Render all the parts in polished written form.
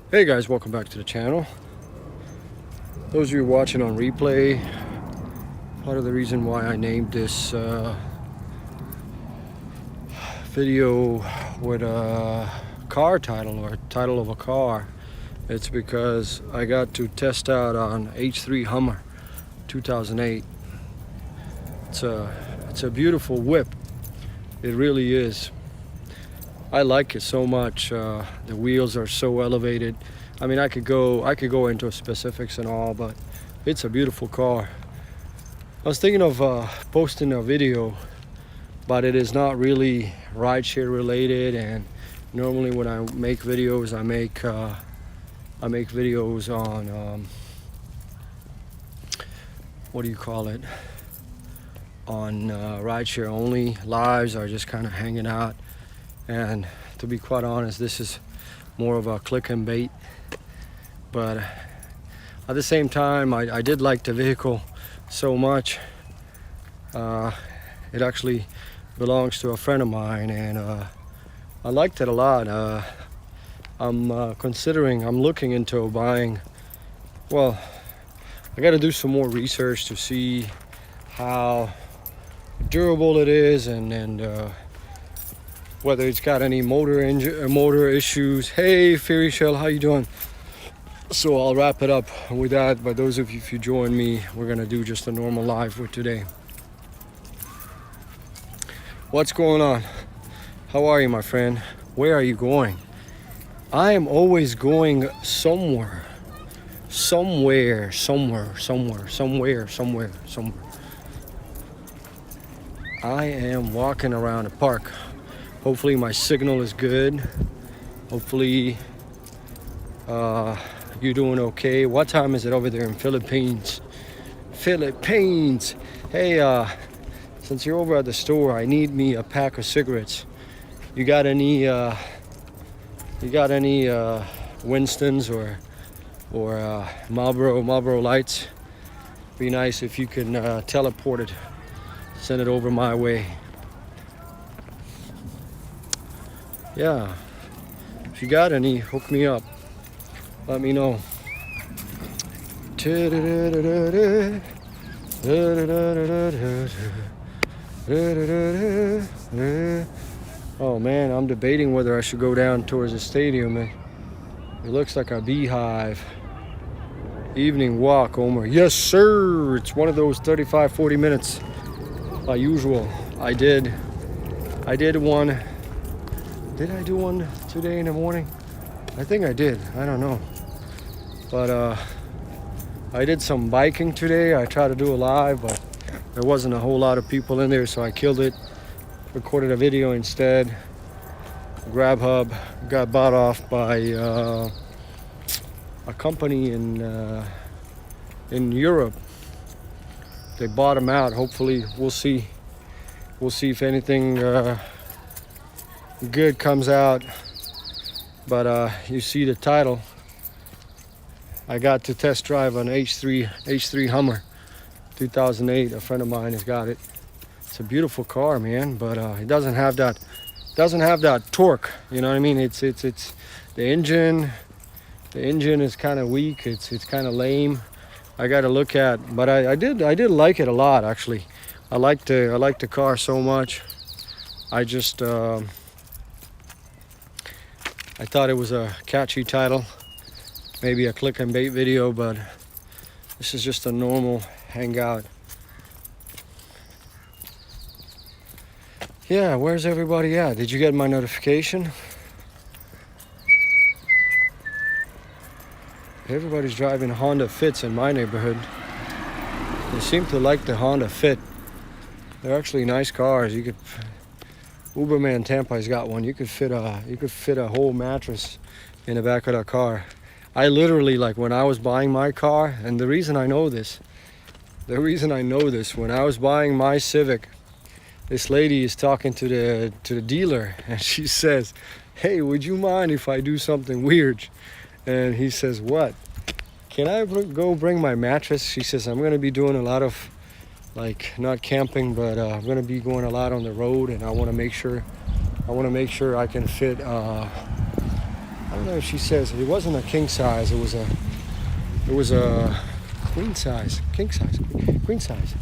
Hey guys, welcome back to the channel. Those of you watching on replay, part of the reason why I named this video with a car title or title of a car, it's because I got to test out on H3 Hummer 2008. It's a beautiful whip. It really is. I like it so much. The wheels are so elevated. I mean, I could go into specifics and all, but it's a beautiful car. I was thinking of posting a video, but it is not really rideshare related. And normally when I make videos, I make videos on what do you call it? On rideshare only lives, or just kind of hanging out. And to be quite honest, this is more of a click and bait. But at the same time, I did like the vehicle so much. It actually belongs to a friend of mine, and I liked it a lot. I'm looking into buying. Well, I got to do some more research to see how durable it is, and whether it's got any motor issues. Hey Fairy Shell, how you doing? So I'll wrap it up with that. But those of you, if you join me, we're gonna do just a normal live for today. What's going on? How are you, my friend? Where are you going? I am always going somewhere. Somewhere. I am walking around the park. Hopefully my signal is good. Hopefully you're doing okay. What time is it over there in Philippines? Hey, since you're over at the store, I need me a pack of cigarettes. You got any Winston's or Marlboro Lights? Be nice if you can teleport it. Send it over my way. Yeah, if you got any, hook me up. Let me know. Oh man, I'm debating whether I should go down towards the stadium. It looks like a beehive. Evening walk, Omer. Yes, sir. It's one of those 35-40 minutes. Like usual. I did one. Did I do one today in the morning? I think I did. I don't know. But I did some biking today. I tried to do a live, but there wasn't a whole lot of people in there, so I killed it. Recorded a video instead. Grubhub got bought off by a company in Europe. They bought them out. Hopefully, we'll see. We'll see if anything good comes out. But you see the title. I got to test drive an H3 Hummer 2008. A friend of mine has got it. It's a beautiful car, man, but it doesn't have that torque. You know what I mean? It's the engine. The engine is kind of weak. It's kind of lame. I got to look at, but I did like it a lot actually. I like the car so much. I just I thought it was a catchy title, maybe a click and bait video, but this is just a normal hangout. Yeah, where's everybody at? Did you get my notification? Everybody's driving Honda Fits in my neighborhood. They seem to like the Honda Fit. They're actually nice cars. You could Uberman Tampa's got one. You could fit a whole mattress in the back of that car. I literally, like, when I was buying my car, and the reason I know this, when I was buying my Civic, this lady is talking to the dealer, and she says, "Hey, would you mind if I do something weird?" And he says, "What? Can I go bring my mattress?" She says, "I'm going to be doing a lot of, like, not camping, but I'm going to be going a lot on the road, and I want to make sure I can fit I don't know if she says it wasn't a king size. It was a queen size, king size, queen size.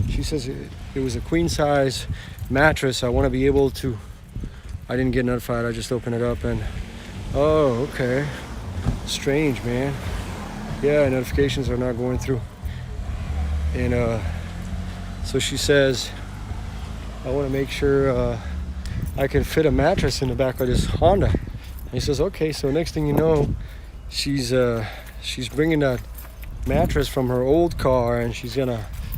She says it was a queen size mattress. I want to be able to. I didn't get notified. I just opened it up and oh, okay. Strange, man. Yeah, notifications are not going through. And so she says, I want to make sure I can fit a mattress in the back of this Honda. And he says, okay. So next thing you know, she's bringing that mattress from her old car, and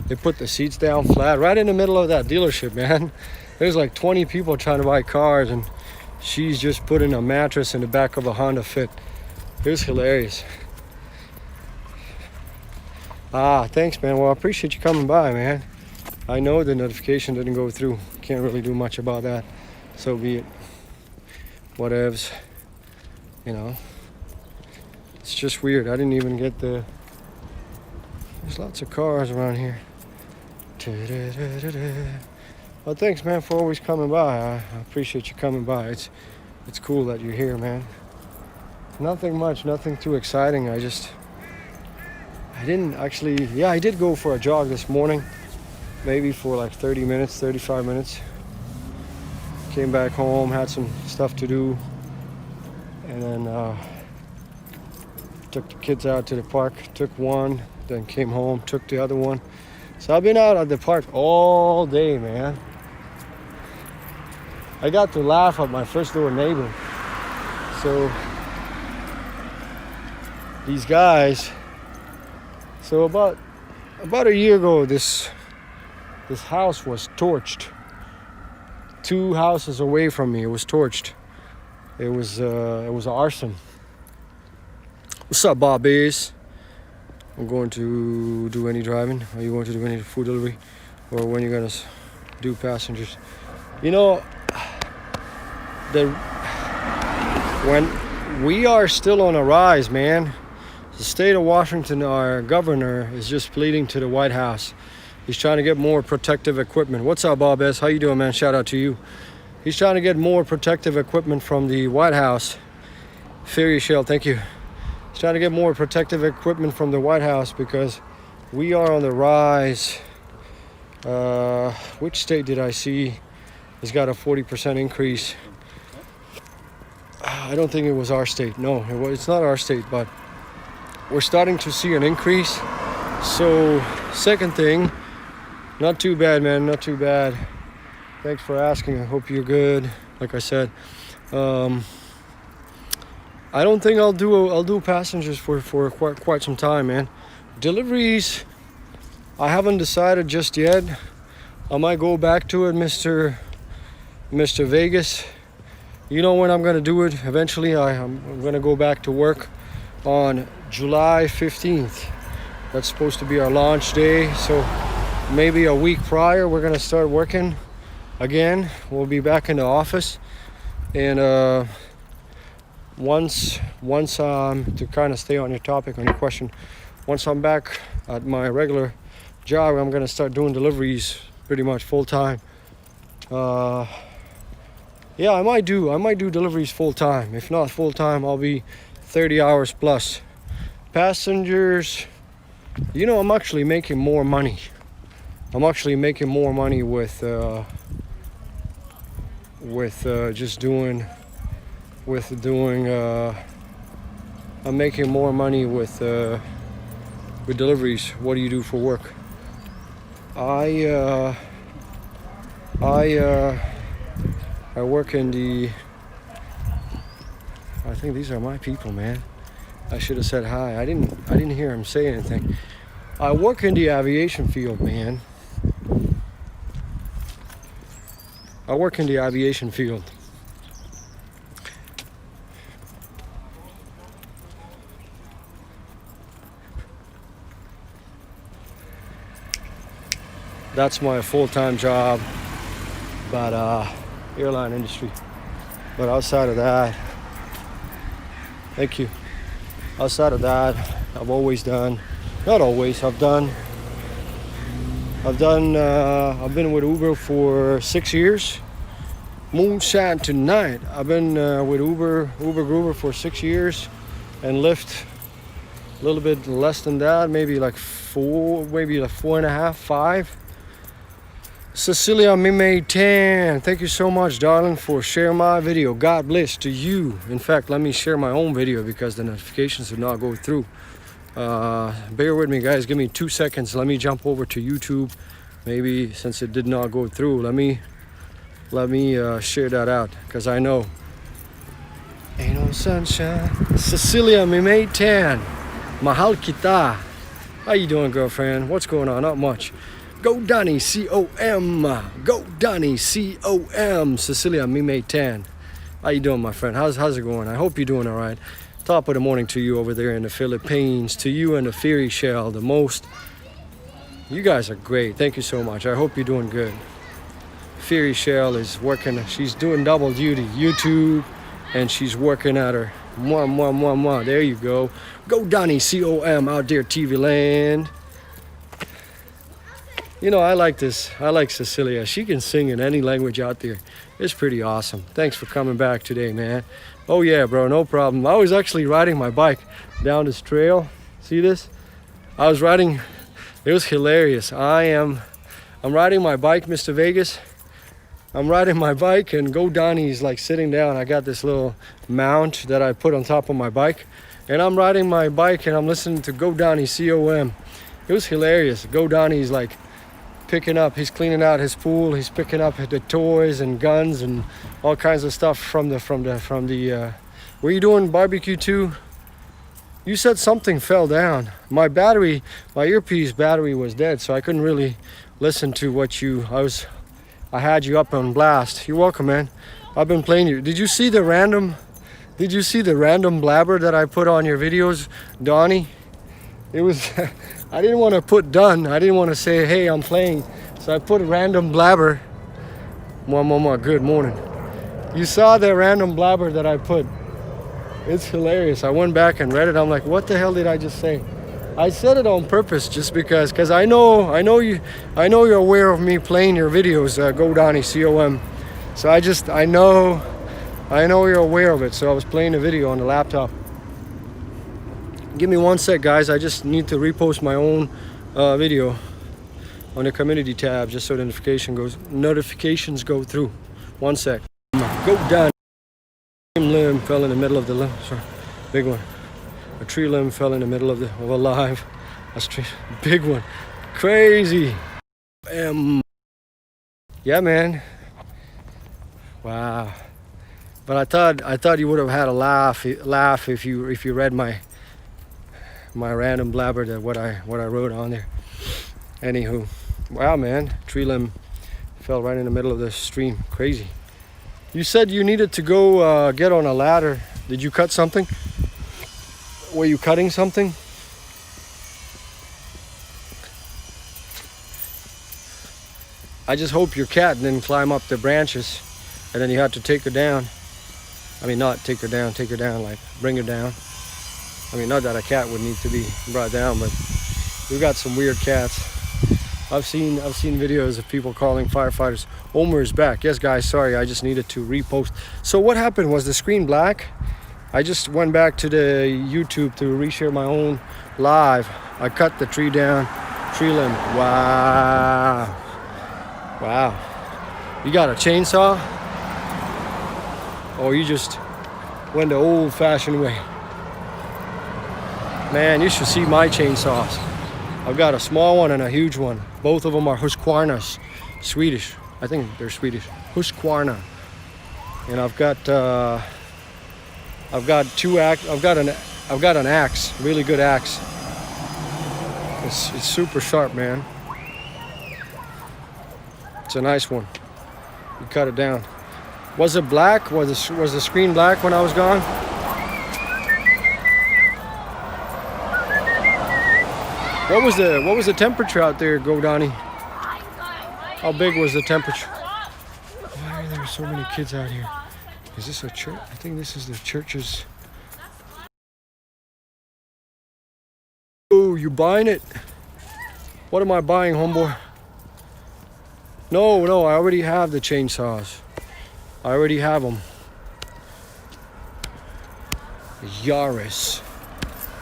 they put the seats down flat right in the middle of that dealership, man. There's like 20 people trying to buy cars, and she's just putting a mattress in the back of a Honda Fit. It was hilarious. Thanks, man. Well, I appreciate you coming by, man. I know the notification didn't go through. Can't really do much about that. So be it. Whatevs. You know. It's just weird. I didn't even get there's lots of cars around here. Well, thanks, man, for always coming by. I appreciate you coming by. It's cool that you're here, man. Nothing much, nothing too exciting. I did go for a jog this morning. Maybe for like 30 minutes, 35 minutes. Came back home, had some stuff to do. And then took the kids out to the park. Took one, then came home, took the other one. So I've been out at the park all day, man. I got to laugh at my first door neighbor. So these guys, so about a year ago, this house was torched. 2 houses away from me, it was torched. It was arson. What's up, Bob Bays? I'm going to do any driving. Are you going to do any food delivery? Or when you're going to do passengers? You know, when we are still on a rise, man. The state of Washington, our governor, is just pleading to the White House. He's trying to get more protective equipment. What's up, Bob S? How you doing, man? Shout out to you. He's trying to get more protective equipment from the White House. Fairy Shell, thank you. He's trying to get more protective equipment from the White House because we are on the rise. Which state did I see has got a 40% increase? I don't think it was our state. No, it's not our state, but we're starting to see an increase. So, second thing, not too bad, man, not too bad. Thanks for asking. I hope you're good. Like I said, I don't think I'll do passengers for quite some time, man. Deliveries, I haven't decided just yet. I might go back to it, Mr. Vegas. You know when I'm gonna do it? Eventually, I'm gonna go back to work on July 15th. That's supposed to be our launch day. So maybe a week prior, we're gonna start working again. We'll be back in the office, and once to kind of stay on your topic, on your question, once I'm back at my regular job, I'm gonna start doing deliveries pretty much full time. Yeah, I might do deliveries full time. If not full time, I'll be 30 hours plus. Passengers, you know, I'm actually making more money. I'm actually making more money with just doing. I'm making more money with deliveries. What do you do for work? I work in the. I think these are my people, man. I should have said hi. I didn't hear him say anything. I work in the aviation field, man. I work in the aviation field. That's my full-time job, but airline industry. But outside of that, thank you. Outside of that, I've always done, not always, I've been with Uber for 6 years. Moonshine tonight. I've been with Uber Groover for 6 years, and Lyft a little bit less than that, maybe like 4.5, 5. Cecilia Mime 10, thank you so much, darling, for sharing my video. God bless to you. In fact, let me share my own video because the notifications did not go through. Bear with me, guys. Give me 2 seconds. Let me jump over to YouTube. Maybe since it did not go through, let me share that out, because I know ain't no sunshine. Cecilia Mime 10, mahal kita. How you doing, girlfriend? What's going on? Not much. Go Donnie, C-O-M. Go Donnie, C-O-M. Cecilia Mime 10. How you doing, my friend? How's it going? I hope you're doing all right. Top of the morning to you over there in the Philippines. To you and the Fairy Shell, the most. You guys are great. Thank you so much. I hope you're doing good. Fairy Shell is working. She's doing double duty. YouTube, and she's working at her. Mwah, mwah, mwah, mwah. There you go. Go Donnie, C-O-M, out there, TV land. You know, I like this. I like Cecilia. She can sing in any language out there. It's pretty awesome. Thanks for coming back today, man. Oh yeah, bro, no problem. I was actually riding my bike down this trail. See this? I was riding. It was hilarious. I'm riding my bike, Mr. Vegas. I'm riding my bike, and Go Donnie's like sitting down. I got this little mount that I put on top of my bike, and I'm riding my bike and I'm listening to Go Donnie, C-O-M. It was hilarious. Go Donnie's like picking up, he's cleaning out his pool, he's picking up the toys and guns and all kinds of stuff from the were you doing barbecue too? You said something fell down. My earpiece battery was dead, so I couldn't really listen to what I had you up on blast. You're welcome, man. I've been playing you. Did you see the random blabber that I put on your videos, Donnie? It was I didn't want to put done. I didn't want to say, hey, I'm playing. So I put a random blabber. Mwah, good morning. You saw the random blabber that I put. It's hilarious. I went back and read it. I'm like, what the hell did I just say? I said it on purpose just because I know you're aware of me playing your videos, Go Donnie, C-O-M. So I know you're aware of it. So I was playing a video on the laptop. Give me 1 sec, guys. I just need to repost my own video on the community tab just so the notifications go through. 1 sec. Go down. Limb fell in the middle of the limb. Sorry, big one. A tree limb fell in the middle of a live. Big one. Crazy. Yeah, man. Wow. But I thought you would have had a laugh if you read my random blabber that what I wrote on there. Anywho, wow, man, tree limb fell right in the middle of the stream. Crazy. You said you needed to go get on a ladder. Did you cut something? Were you cutting something? I just hope your cat didn't climb up the branches and then you had to take her down. I mean, not take her down, like bring her down. I mean, not that a cat would need to be brought down, but we've got some weird cats. I've seen videos of people calling firefighters. Omer is back. Yes, guys, sorry, I just needed to repost. So what happened? Was the screen black? I just went back to the YouTube to reshare my own live. I cut the tree down, tree limb. Wow. You got a chainsaw? Or you just went the old-fashioned way? Man, you should see my chainsaws. I've got a small one and a huge one. Both of them are Husqvarnas, Swedish. I think they're Swedish. Husqvarna. And I've got an axe, really good axe. It's super sharp, man. It's a nice one. You cut it down. Was it black? Was the screen black when I was gone? What was the temperature out there, Go Donnie? How big was the temperature? Why are there so many kids out here? Is this a church? I think this is the church's. Oh, you buying it? What am I buying, homeboy? No, I already have the chainsaws. I already have them. Yaris.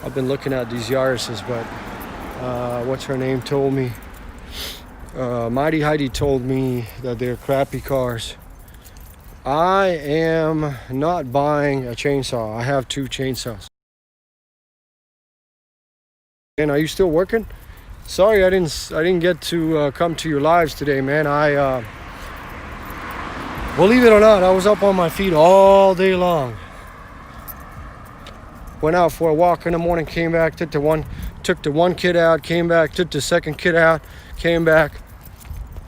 I've been looking at these Yarises, but what's her name told me. Mighty Heidi told me that they're crappy cars. I am not buying a chainsaw. I have 2 chainsaws. And are you still working? Sorry, I didn't get to come to your lives today, man. Believe it or not, I was up on my feet all day long. Went out for a walk in the morning, came back, took the one kid out, came back, took the second kid out, came back.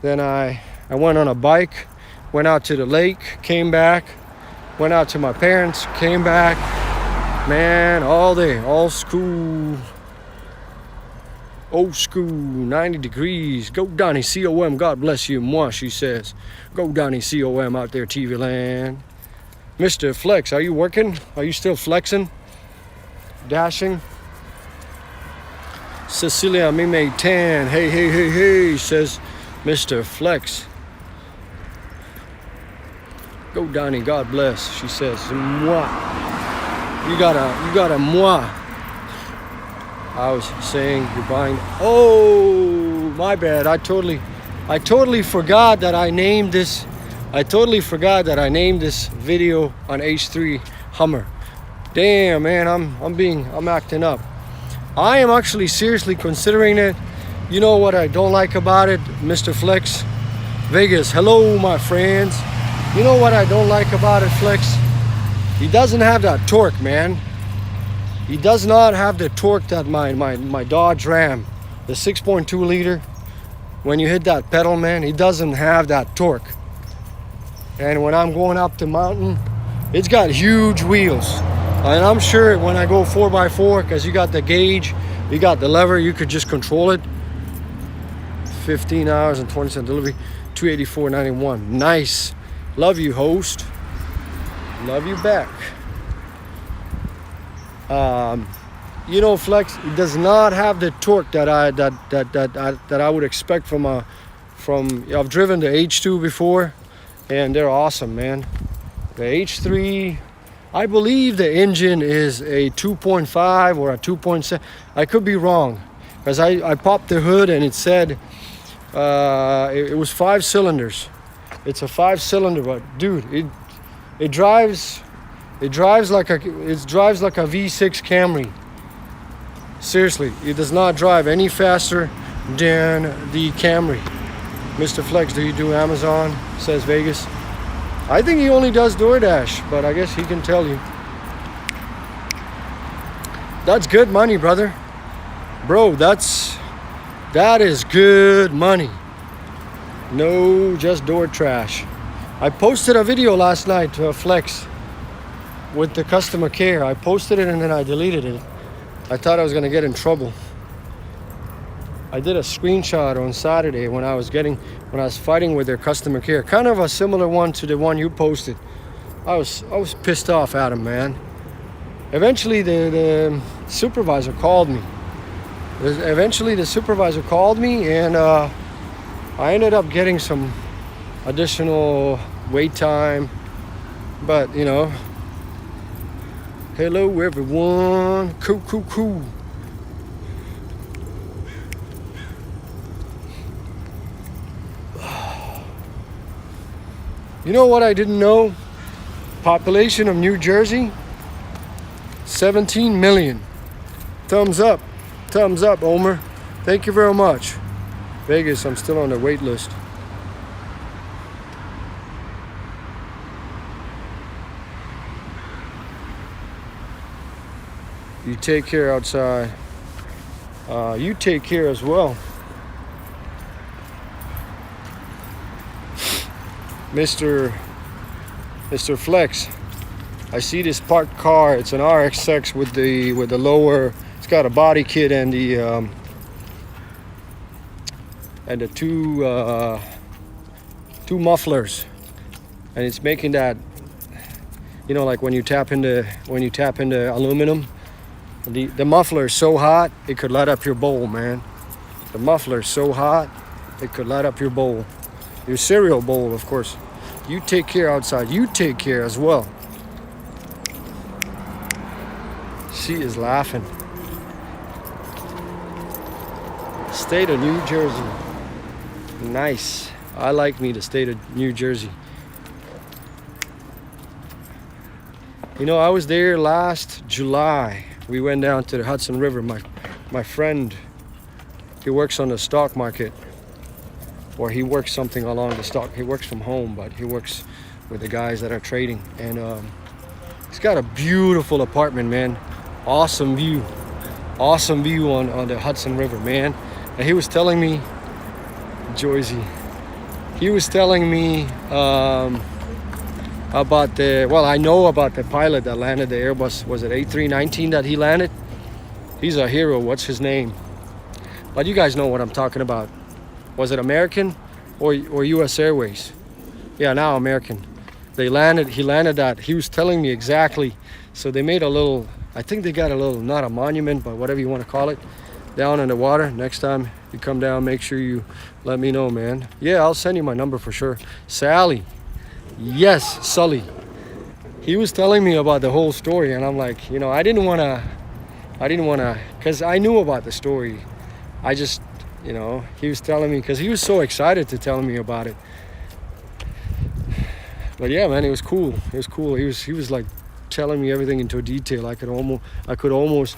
Then I went on a bike, went out to the lake, came back, went out to my parents, came back. Man, all day, all school. Old school, 90 degrees. Go Donnie, COM, God bless you, moi, she says. Go Donnie, COM out there, TV land. Mr. Flex, are you working? Are you still flexing? Dashing? Cecilia Mime Tan, hey, says Mr. Flex. Go Donnie, God bless, she says. Moi. You got a moi. I was saying you're buying. Oh, my bad. I totally forgot that I named this. I totally forgot that I named this video on H3 Hummer. Damn, man, I'm acting up. I am actually seriously considering it. You know what I don't like about it, Mr. Flex? Vegas, hello, my friends. You know what I don't like about it, Flex? He doesn't have that torque, man. He does not have the torque that my Dodge Ram, the 6.2 liter, when you hit that pedal, man, he doesn't have that torque. And when I'm going up the mountain, it's got huge wheels. And I'm sure when I go 4x4, because you got the gauge, you got the lever, you could just control it. 15 hours and 20 cent delivery, $284.91. Nice. Love you, host. Love you back. You know, Flex, it does not have the torque that I would expect from I've driven the H2 before, and they're awesome, man. The H3, I believe the engine is a 2.5 or a 2.7. I could be wrong, because I popped the hood and it said it was 5 cylinders. It's a 5-cylinder, but dude, it drives like a V6 Camry. Seriously, it does not drive any faster than the Camry. Mr. Flex, do you do Amazon? Says Vegas. I think he only does DoorDash, but I guess he can tell you. That's good money, brother. Bro, that is good money. No, just door trash. I posted a video last night, Flex, with the customer care. I posted it and then I deleted it. I thought I was gonna get in trouble. I did a screenshot on Saturday when I was fighting with their customer care. Kind of a similar one to the one you posted. I was pissed off at him, man. Eventually the supervisor called me. And I ended up getting some additional wait time. But, you know, hello everyone. Cool. You know what I didn't know? Population of New Jersey, 17 million. Thumbs up, Omer. Thank you very much. Vegas, I'm still on the wait list. You take care outside. You take care as well. Mr. Flex, I see this parked car. It's an RXX with the lower. It's got a body kit and the two mufflers, and it's making that, you know, like when you tap into aluminum. The muffler is so hot it could light up your bowl, man. The muffler is so hot it could light up your bowl. Your cereal bowl, of course. You take care outside. You take care as well. She is laughing. State of New Jersey. Nice. I like me the state of New Jersey. You know, I was there last July. We went down to the Hudson River. My friend, he works on the stock market, or he works something along the stock. He works from home, but he works with the guys that are trading. And he's got a beautiful apartment, man. Awesome view on the Hudson River, man. And he was telling me, Joyzy, he was telling me about I know about the pilot that landed the Airbus. Was it A319 that he landed? He's a hero. What's his name? But you guys know what I'm talking about. Was it American or US Airways? Yeah, now American. He landed that. He was telling me exactly. So they made a little, I think they got a little, not a monument, but whatever you want to call it, down in the water. Next time you come down, make sure you let me know, man. Yeah, I'll send you my number for sure. Sally. Yes, Sully. He was telling me about the whole story, and I'm like, you know, I didn't want to, because I knew about the story. I just, you know, he was telling me, because he was so excited to tell me about it. But yeah, man, it was cool. It was cool. He was like telling me everything into detail. I could almost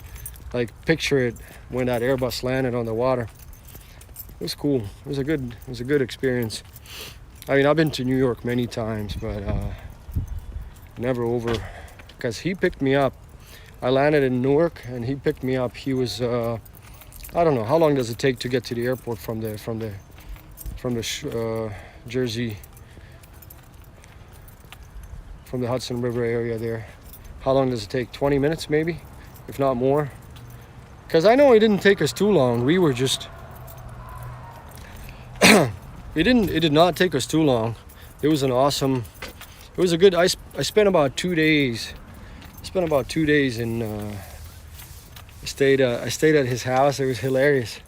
like picture it when that Airbus landed on the water. It was cool. It was a good experience. I mean, I've been to New York many times, but never over, because he picked me up. I landed in Newark, and he picked me up. He was, I don't know, how long does it take to get to the airport from the Jersey, from the Hudson River area there? How long does it take? 20 minutes maybe, if not more? Because I know it didn't take us too long. We were just, it did not take us too long. It was a good, I spent about 2 days. In, I stayed at his house. It was hilarious.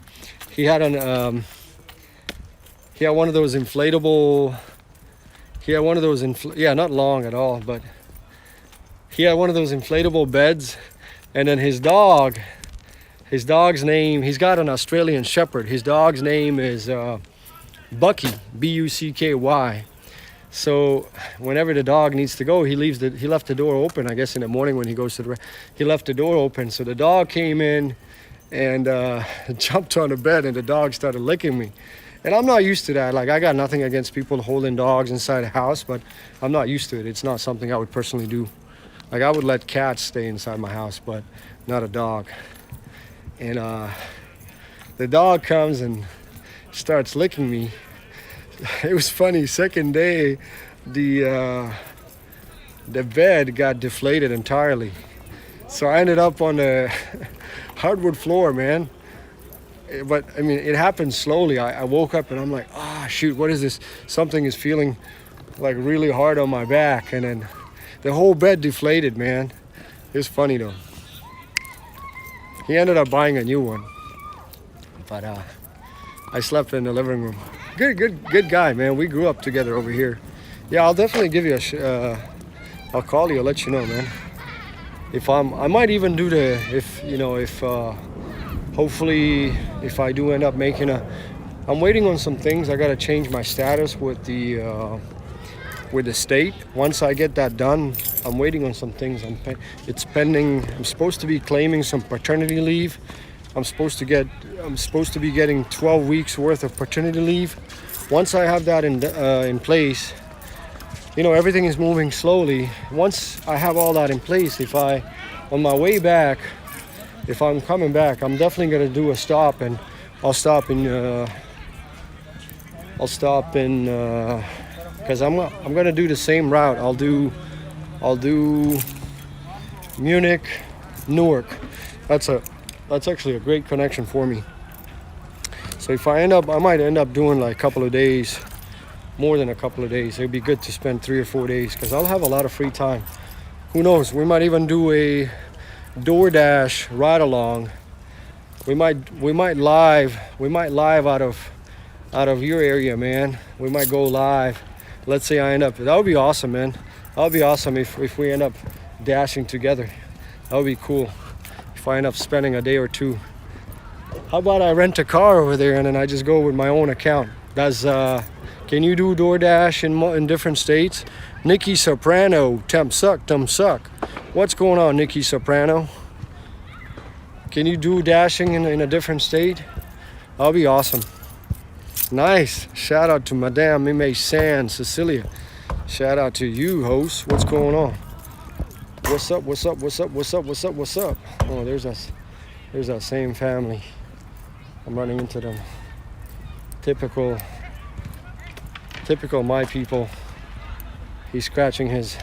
He had one of those inflatable, not long at all, but he had one of those inflatable beds. And then his dog's name, he's got an Australian Shepherd. His dog's name is Bucky, Bucky. So whenever the dog needs to go, he left the door open. I guess in the morning when he goes to he left the door open. So the dog came in and jumped on the bed, and the dog started licking me. And I'm not used to that. Like, I got nothing against people holding dogs inside a house, but I'm not used to it. It's not something I would personally do. Like, I would let cats stay inside my house, but not a dog. And the dog comes and starts licking me. It was funny. Second day, the bed got deflated entirely. So I ended up on the hardwood floor, man. But I mean, it happened slowly. I woke up and I'm like, shoot, what is this? Something is feeling like really hard on my back. And then the whole bed deflated, man. It was funny though. He ended up buying a new one. But I slept in the living room. Good guy, man. We grew up together over here. Yeah, I'll definitely give you I'll call you, I'll let you know, man. I might even do hopefully if I do end up making I'm waiting on some things. I gotta change my status with the state. Once I get that done, I'm waiting on some things. It's pending. I'm supposed to be claiming some paternity leave. I'm supposed to be getting 12 weeks worth of paternity leave. Once I have that in place, you know, everything is moving slowly. Once I have all that in place, on my way back, if I'm coming back, I'm definitely gonna do a stop, and I'll stop in because I'm gonna do the same route. I'll do Munich, Newark. That's actually a great connection for me. So if I might end up doing like a couple of days, more than a couple of days. It'd be good to spend 3 or 4 days, because I'll have a lot of free time. Who knows? We might even do a DoorDash ride along. We might live out of your area, man. We might go live let's say I end up, that would be awesome, man. That would be awesome if we end up dashing together. That would be cool if I end up spending a day or two. How about I rent a car over there and then I just go with my own account? Can you do DoorDash in different states? Nikki Soprano, temp suck. What's going on, Nikki Soprano? Can you do dashing in a different state? That'll be awesome. Nice. Shout out to Madame Mime San, Cecilia. Shout out to you, host. What's going on? What's up? Oh, there's that same family. I'm running into them. Typical my people. He's scratching his,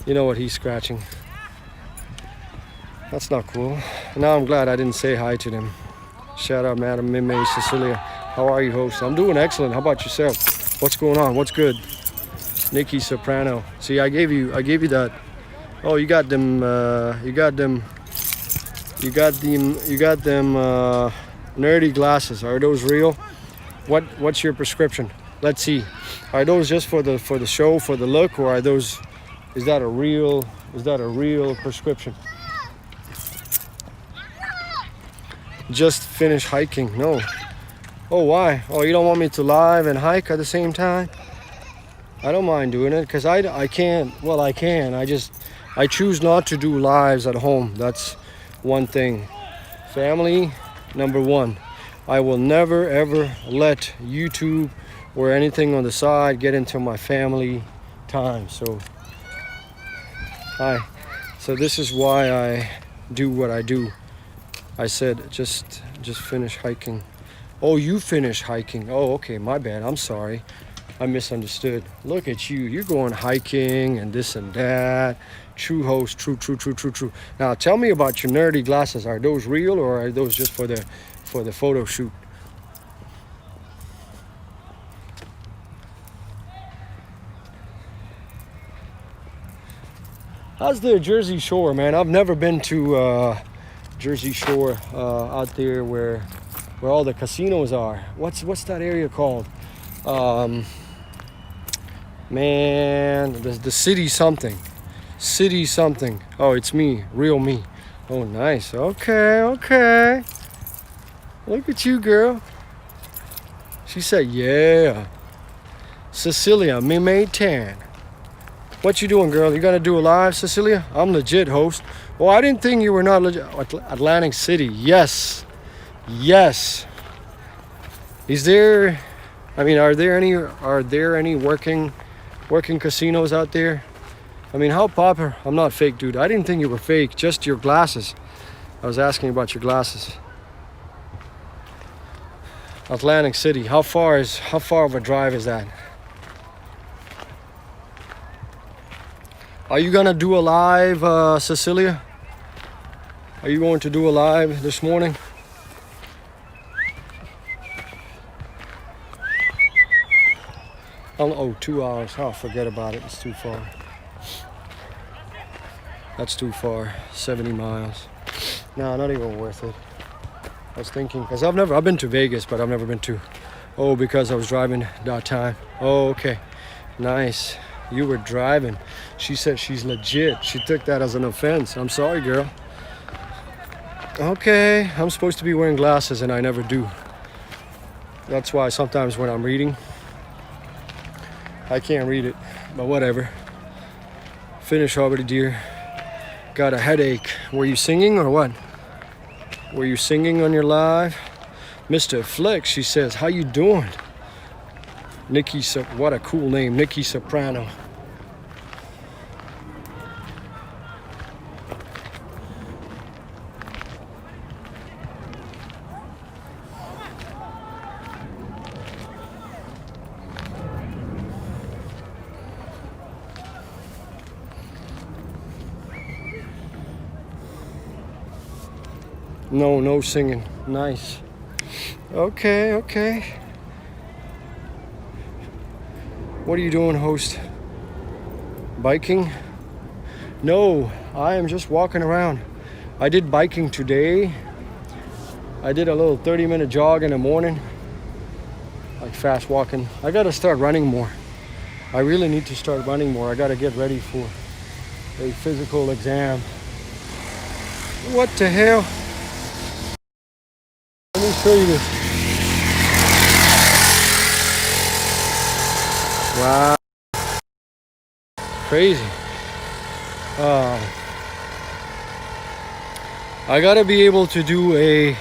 you know what he's scratching. That's not cool. Now I'm glad I didn't say hi to them. Shout out Madam Mime Cecilia. How are you, host? I'm doing excellent. How about yourself? What's going on? What's good? Nikki Soprano. See, I gave you that. Oh, you got them nerdy glasses. Are those real? What's your prescription? Let's see. Are those just for the show, for the look, or is that a real prescription? Just finish hiking. No. Oh, why? Oh, you don't want me to live and hike at the same time? I don't mind doing it because I can't. Well, I can. I choose not to do lives at home. That's one thing. Family, number one. I will never ever let YouTube or anything on the side get into my family time. So this is why I do what I do. I said just finish hiking. Oh, you finish hiking. Oh, okay, my bad. I'm sorry. I misunderstood. Look at you. You're going hiking and this and that. True host. True. Now tell me about your nerdy glasses. Are those real or are those just for the photo shoot? How's the Jersey Shore, man? I've never been to Jersey Shore out there where all the casinos are. What's that area called? Man, the city something. Oh, it's me, real me. Oh, nice. Okay. Look at you, girl. She said, yeah. Cecilia, Mime Tan. What you doing, girl? You gonna do a live, Cecilia? I'm legit, host. Oh, I didn't think you were not legit. Atlantic City, yes. Is there? I mean, are there any working casinos out there? I mean, how popular? I'm not fake, dude. I didn't think you were fake. Just your glasses. I was asking about your glasses. Atlantic City. How far of a drive is that? Are you gonna do a live, Cecilia? Are you going to do a live this morning? Oh, 2 hours. Oh, forget about it. It's too far. That's too far. 70 miles. No, not even worth it. I was thinking, because I've been to Vegas, but I've never been to, because I was driving that time. Oh, okay. Nice. You were driving. She said she's legit. She took that as an offense. I'm sorry, girl. Okay, I'm supposed to be wearing glasses and I never do. That's why sometimes when I'm reading, I can't read it, but whatever. Finish already, dear. Got a headache. Were you singing or what? Were you singing on your live? Mr. Flex, she says, how you doing? Nikki, what a cool name, Nikki Soprano. No singing. Nice. Okay. What are you doing, host? Biking? No, I am just walking around. I did biking today. I did a little 30-minute jog in the morning. Like fast walking. I gotta start running more. I really need to start running more. I got to get ready for a physical exam. What the hell? Let me show you this. Wow. Crazy. I gotta be able to do a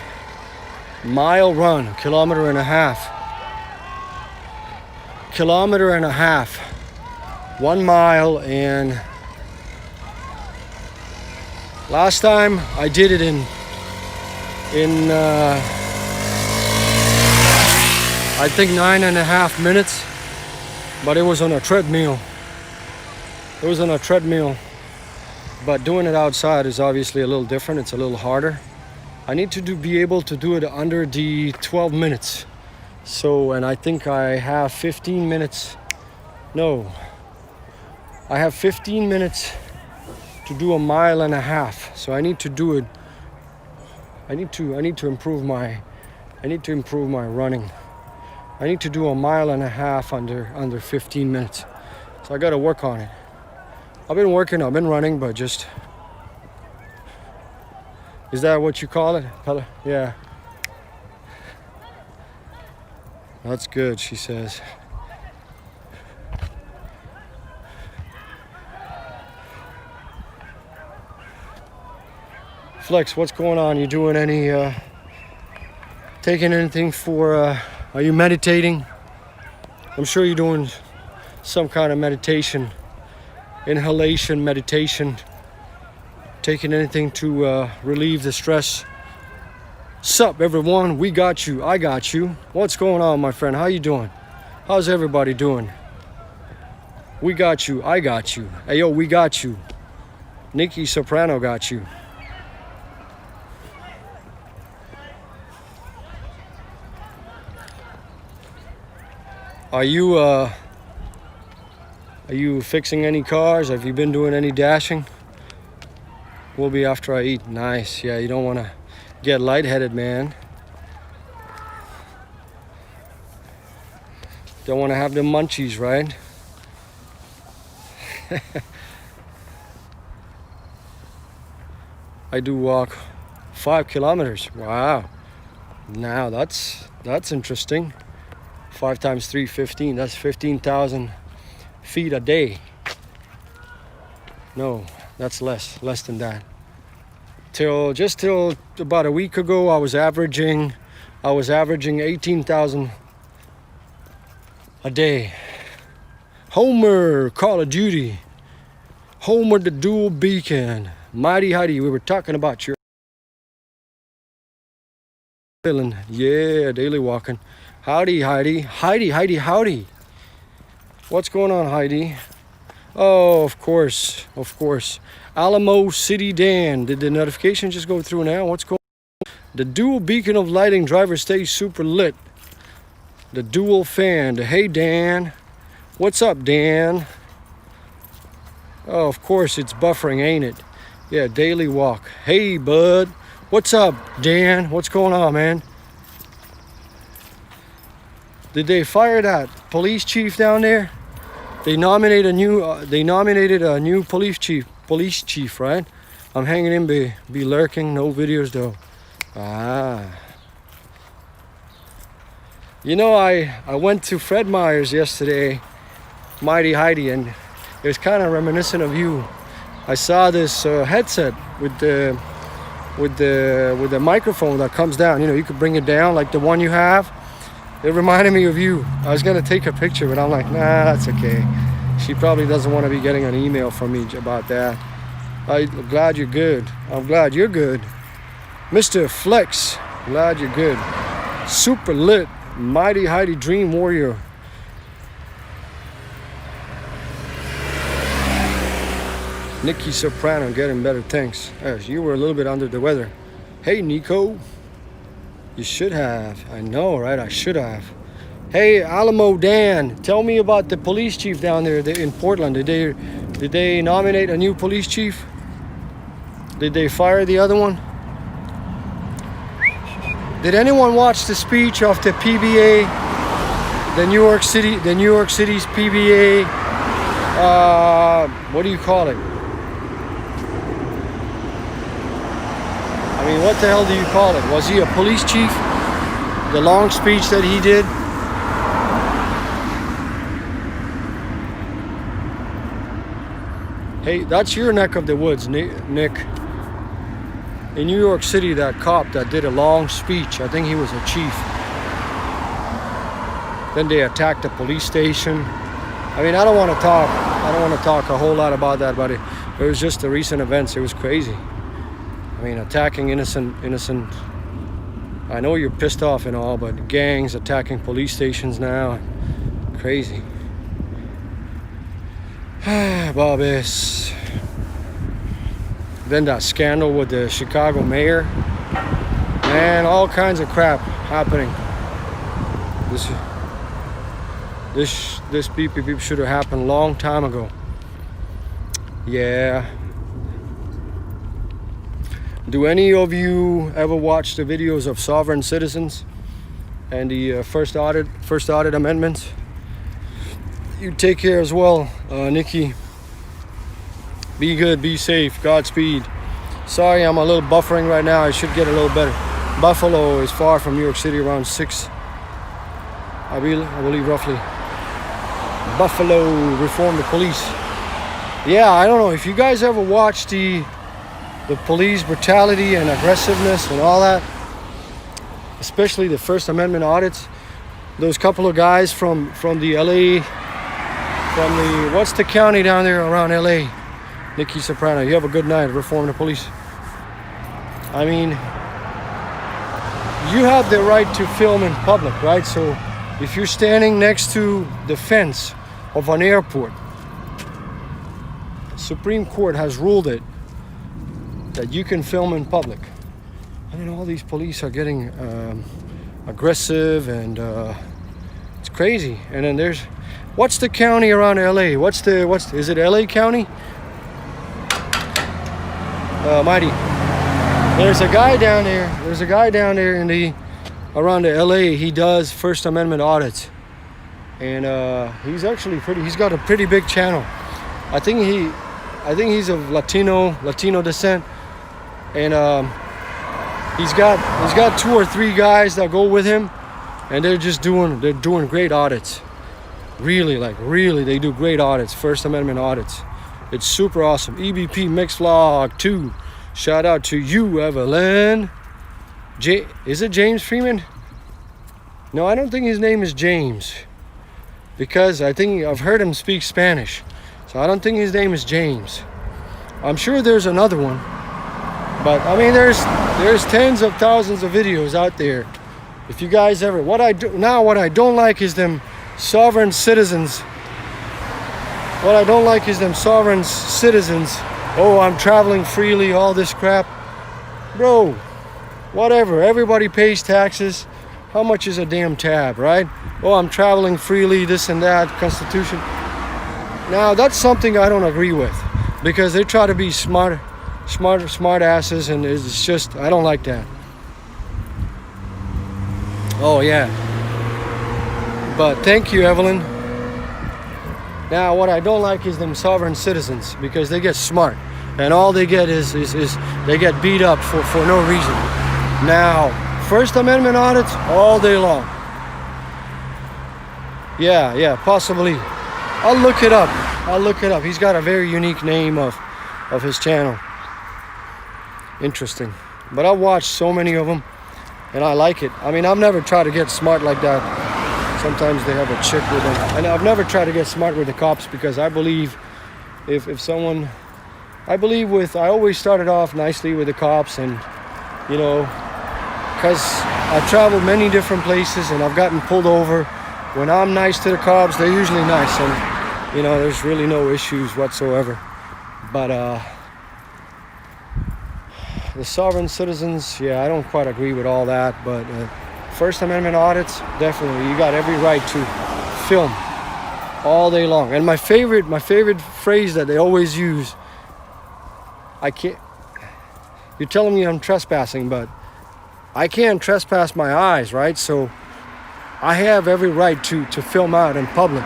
mile run, 1.5 kilometers. 1.5 kilometers. 1 mile, and last time I did it in I think 9.5 minutes, but it was on a treadmill. But doing it outside is obviously a little different. It's a little harder. I need to be able to do it under the 12 minutes. So, and I think I have 15 minutes. No, I have 15 minutes to do 1.5 miles. So I need to do it. I need to improve my running. I need to do 1.5 miles under 15 minutes. So I got to work on it. I've been running, but just, is that what you call it? Yeah. That's good, she says. Flex, what's going on? You doing any, taking anything for, are you meditating? I'm sure you're doing some kind of meditation, inhalation meditation, taking anything to relieve the stress. Sup, everyone? We got you. I got you. What's going on, my friend? How you doing? How's everybody doing? We got you. I got you. Hey, yo, we got you. Nikki Soprano got you. Are you fixing any cars? Have you been doing any dashing? Will be after I eat. Nice. Yeah, you don't want to get lightheaded, man. Don't want to have the munchies, right? I do walk 5 kilometers. Wow. Now that's interesting. 5 times 3, 15. That's 15,000 feet a day. No, that's less than that. Till about a week ago, I was averaging 18,000 a day. Homer, Call of Duty. Homer the Dual Beacon. Mighty Heidi, we were talking about your feeling. Yeah, daily walking. Howdy, Heidi. Howdy. What's going on, Heidi? Oh, of course. Alamo City Dan. Did the notification just go through now? What's going on? The dual beacon of lighting driver stays super lit. The dual fan. Hey, Dan. What's up, Dan? Oh, of course, it's buffering, ain't it? Yeah, daily walk. Hey, bud. What's up, Dan? What's going on, man? Did they fire that police chief down there? They nominated a new police chief, right? I'm hanging in, be lurking. No videos though. You know, I went to Fred Meyer's yesterday, Mighty Heidi, and it was kind of reminiscent of you. I saw this headset with the microphone that comes down. You know, you could bring it down like the one you have. It reminded me of you. I was gonna take a picture, but I'm like, nah, that's okay. She probably doesn't want to be getting an email from me about that. I'm glad you're good. I'm glad you're good. Mr. Flex, glad you're good. Super lit, Mighty Heidi Dream Warrior. Nikki Soprano getting better, thanks. Yes, you were a little bit under the weather. Hey, Nico. You should have. I know, right? I should have. Hey, Alamo Dan, tell me about the police chief down there in Portland. Did they nominate a new police chief? Did they fire the other one? Did anyone watch the speech of the PBA the New York City's PBA. What do you call it? I mean, what the hell do you call it? Was he a police chief? The long speech that he did. Hey, that's your neck of the woods, Nick. In New York City, that cop that did a long speech, I think he was a chief. Then they attacked the police station. I mean, I don't want to talk a whole lot about that, but it was just the recent events. It was crazy. I mean, attacking innocent. I know you're pissed off and all, but gangs attacking police stations now, crazy. Bobbies. Then that scandal with the Chicago mayor. Man, all kinds of crap happening. This beep should have happened a long time ago. Yeah. Do any of you ever watch the videos of sovereign citizens and the first audit amendments? You take care as well, Nikki. Be good, be safe, Godspeed. Sorry, I'm a little buffering right now. I should get a little better. Buffalo is far from New York City, around 6, I believe roughly. Buffalo, reform the police. Yeah, I don't know if you guys ever watched the police brutality and aggressiveness and all that, especially the First Amendment audits. Those couple of guys from the LA, what's the county down there around LA? Nikki Soprano, you have a good night. Reform the police. I mean, you have the right to film in public, right? So if you're standing next to the fence of an airport, the Supreme Court has ruled it that you can film in public. I mean, all these police are getting aggressive, and it's crazy. And then there's, what's the county around LA? Is it LA County? Mighty. There's a guy down there in around the LA. He does First Amendment audits, and he's got a pretty big channel. I think he's of Latino descent, and he's got 2 or 3 guys that go with him, and they're doing great audits. Really, they do great audits, First Amendment audits. It's super awesome. EBP Mix Vlog 2. Shout out to you, Evelyn. Is it James Freeman? No, I don't think his name is James, because I think I've heard him speak Spanish. So I don't think his name is James. I'm sure there's another one. But I mean, there's tens of thousands of videos out there. If you guys ever, what I don't like is them sovereign citizens. What I don't like is them sovereign citizens. Oh, I'm traveling freely, all this crap. Bro, whatever. Everybody pays taxes. How much is a damn tab, right? Oh, I'm traveling freely, this and that, Constitution. Now, that's something I don't agree with, because they try to be smart asses, and it's just, I don't like that. Oh, yeah. But thank you, Evelyn. Now, what I don't like is them sovereign citizens, because they get smart, and all they get is they get beat up for no reason. Now, First Amendment audits all day long. Yeah, possibly. I'll look it up. He's got a very unique name of his channel. Interesting. But I've watched so many of them, and I like it. I mean, I've never tried to get smart like that. Sometimes they have a chick with them. And I've never tried to get smart with the cops, because I believe I always started off nicely with the cops, and, you know, because I've traveled many different places and I've gotten pulled over. When I'm nice to the cops, they're usually nice, and, you know, there's really no issues whatsoever. But the sovereign citizens, yeah, I don't quite agree with all that, but First Amendment audits, definitely, you got every right to film all day long. And my favorite phrase that they always use, you're telling me I'm trespassing, but I can't trespass my eyes, right? So I have every right to film out in public.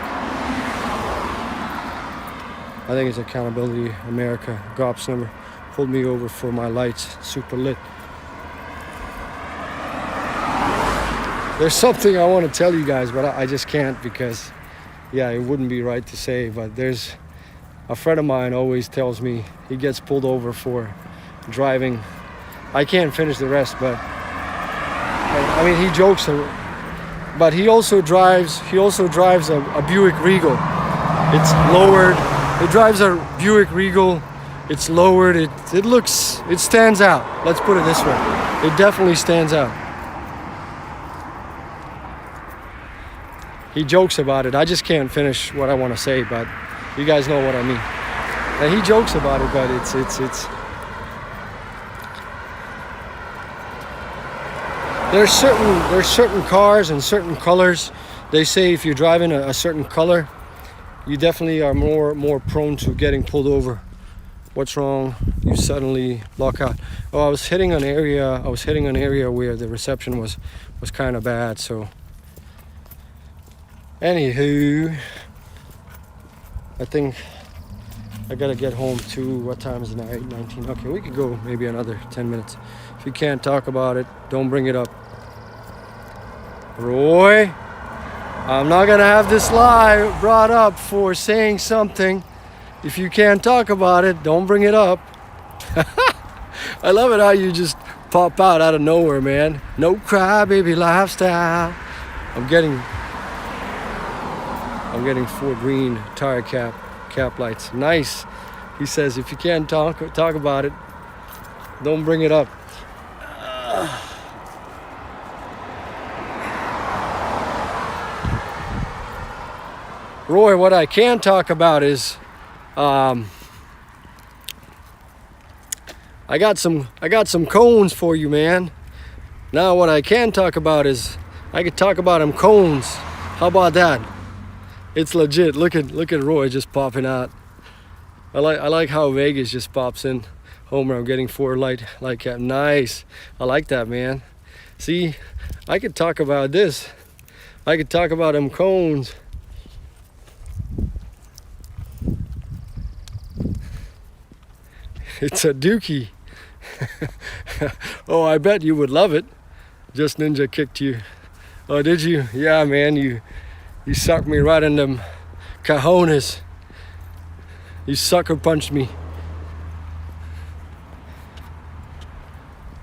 I think it's Accountability America. Cops number pulled me over for my lights. Super lit. There's something I want to tell you guys, but I just can't because, yeah, it wouldn't be right to say. But there's a friend of mine always tells me he gets pulled over for driving. I can't finish the rest, but I mean, he jokes, but he also drives a Buick Regal. It's lowered. He drives a Buick Regal. It's lowered. It stands out. Let's put it this way. It definitely stands out. He jokes about it. I just can't finish what I want to say, but you guys know what I mean. And he jokes about it, but it's there's certain cars and certain colors. They say if you're driving a certain color, you definitely are more prone to getting pulled over. What's wrong? You suddenly lock out. Oh, I was hitting an area where the reception was kind of bad. So, anywho, I think I gotta get home too. What time is it now? 8:19. Okay, we could go maybe another 10 minutes. If you can't talk about it, don't bring it up. Roy, I'm not gonna have this lie brought up for saying something. If you can't talk about it, don't bring it up. I love it how you just pop out of nowhere, man. No crybaby lifestyle. I'm getting 4 green tire cap lights. Nice. He says if you can't talk about it, don't bring it up. Roy, what I can talk about is I got some cones for you, man. Now what I can talk about is I could talk about them cones. How about that? It's legit. Look at Roy just popping out. I like how Vegas just pops in. Homer, I'm getting 4 light cap. Nice. I like that, man. See, I could talk about this. I could talk about them cones. It's a dookie. Oh, I bet you would love it. Just Ninja kicked you. Oh, did you? Yeah, man, you sucked me right in them cojones. You sucker punched me.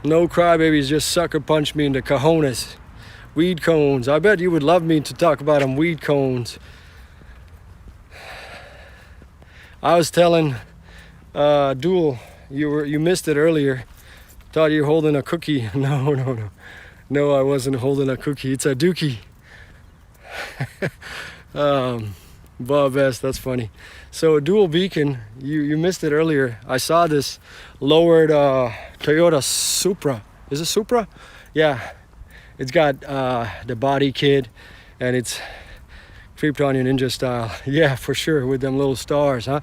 No crybabies, just sucker punched me in the cojones. Weed cones. I bet you would love me to talk about them weed cones. I was telling Duel, you missed it earlier. Thought you were holding a cookie. No, I wasn't holding a cookie. It's a dookie. Bob S, that's funny. So Dual Beacon, you missed it earlier. I saw this lowered Toyota Supra. Is it Supra? Yeah. It's got the body kit and it's Kryptonian Ninja style. Yeah, for sure, with them little stars, huh?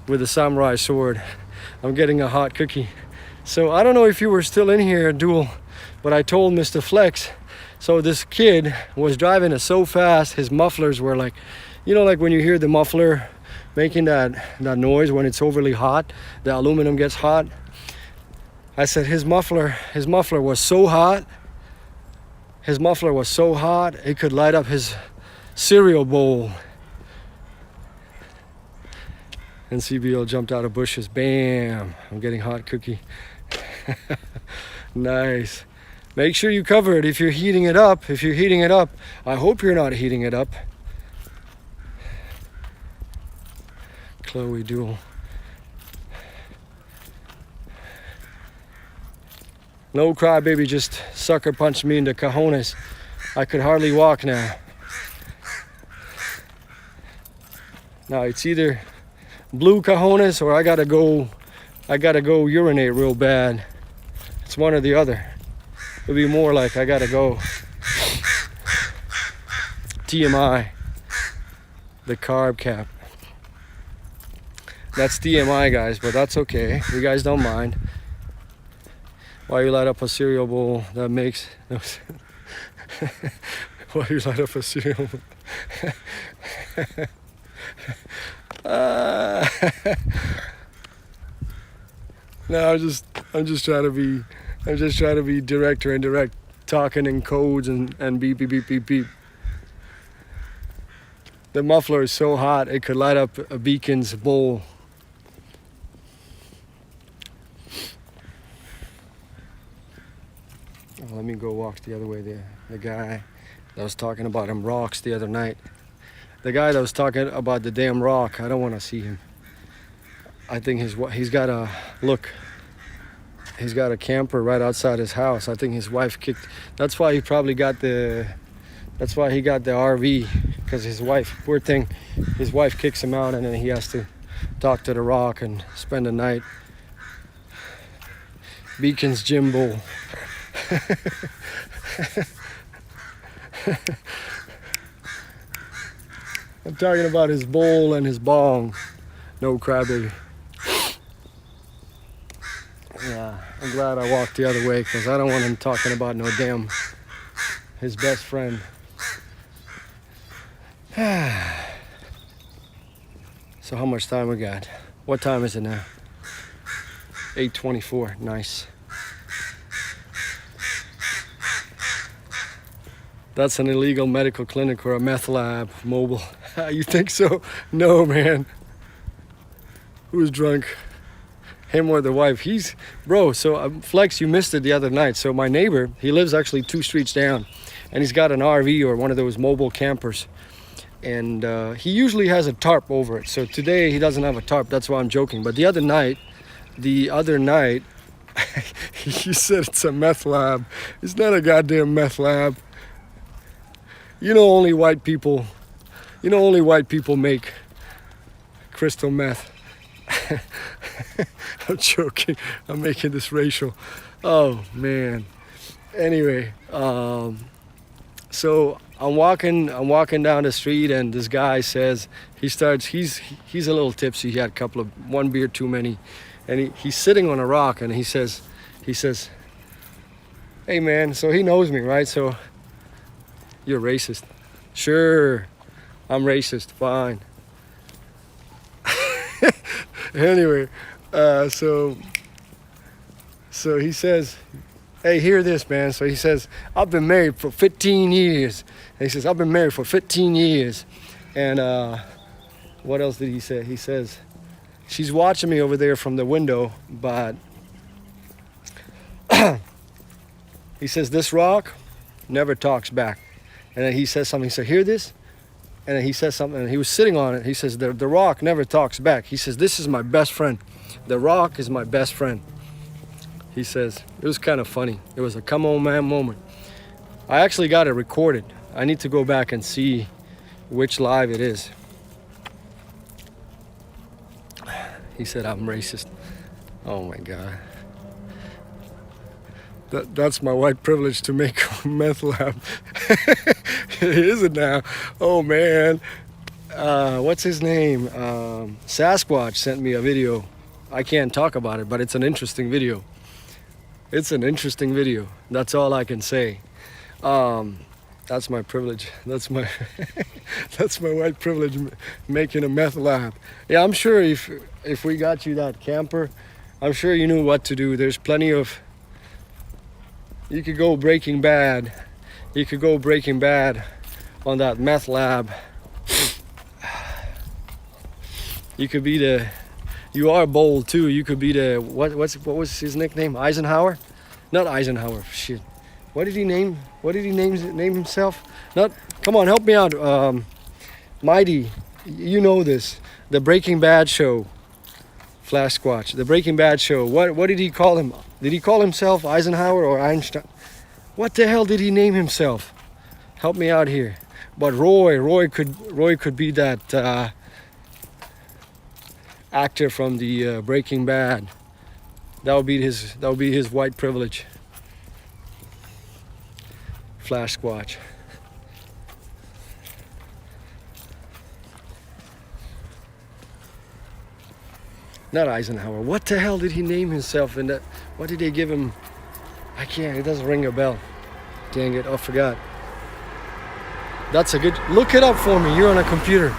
With the samurai sword. I'm getting a hot cookie. So I don't know if you were still in here, Dual, but I told Mr. Flex. So this kid was driving it so fast, his mufflers were like, you know, like when you hear the muffler making that noise when it's overly hot, the aluminum gets hot. I said his muffler was so hot. It could light up his cereal bowl. And CBL jumped out of bushes. Bam! I'm getting hot cookie. Nice. Make sure you cover it if you're heating it up. I hope you're not heating it up. Chloe Duel. No crybaby, just sucker punched me in the cojones. I could hardly walk now. Now it's either blue cojones or I gotta go urinate real bad. It's one or the other. It'll be more like I gotta go. TMI. The carb cap. That's TMI, guys, but that's okay. You guys don't mind. Why you light up a cereal bowl that makes While you light up a cereal. No, I'm just trying to be director and direct, talking in codes and beep beep beep beep beep. The muffler is so hot it could light up a Beacon's bowl. Oh, let me go walk the other way there. The guy that was talking about them rocks the other night. The guy that was talking about the damn rock, I don't want to see him. I think he's got a camper right outside his house. I think his wife kicked. That's why he probably got the RV, because his wife, poor thing, his wife kicks him out and then he has to talk to the rock and spend the night. Beacon's gym bowl. I'm talking about his bowl and his bong. No crybaby. Yeah, I'm glad I walked the other way because I don't want him talking about no damn his best friend. So how much time we got? What time is it now? 8:24. Nice. That's an illegal medical clinic or a meth lab mobile. You think so? No, man. Who's drunk? Him or the wife? Bro, so Flex, you missed it the other night. So my neighbor, he lives actually 2 streets down, and he's got an RV or one of those mobile campers. And he usually has a tarp over it. So today he doesn't have a tarp. That's why I'm joking. But the other night, he said it's a meth lab. It's not a goddamn meth lab. Only white people make crystal meth. I'm joking. I'm making this racial. Oh man. Anyway, so I'm walking down the street and this guy says, he's a little tipsy. He had one beer too many, and he's sitting on a rock and he says, hey man, so he knows me, right? So, you're racist. Sure, I'm racist, fine. Anyway, so he says, hey, hear this, man. So he says, I've been married for 15 years. And he says, I've been married for 15 years. And what else did he say? He says, she's watching me over there from the window, but he says, this rock never talks back. And then he says something. He said, hear this? And then he says something, and he was sitting on it. He says, the rock never talks back. He says, this is my best friend. The rock is my best friend. He says, it was kind of funny. It was a come on man moment. I actually got it recorded. I need to go back and see which live it is. He said, I'm racist. Oh my God. That's my white privilege to make a meth lab. Is it now? Oh man. What's his name? Sasquatch sent me a video. I can't talk about it, but it's an interesting video. It's an interesting video. That's all I can say. That's my privilege. That's my that's my white privilege, making a meth lab. Yeah, I'm sure if we got you that camper, I'm sure you knew what to do. There's plenty of. You could go Breaking Bad. You could go Breaking Bad on that meth lab. You could be you are bold too. You could be what was his nickname? Eisenhower? Not Eisenhower. Shit. What did he name himself? Come on, help me out. Mighty, you know this. The Breaking Bad show. Flash Squatch. The Breaking Bad show. What did he call him? Did he call himself Eisenhower or Einstein? What the hell did he name himself? Help me out here. But Roy could be that actor from the Breaking Bad. That would be his white privilege. Flash Squatch. Not Eisenhower. What the hell did he name himself in that? What did they give him? I can't. It doesn't ring a bell. Dang it. I forgot. That's a good, look it up for me. You're on a computer.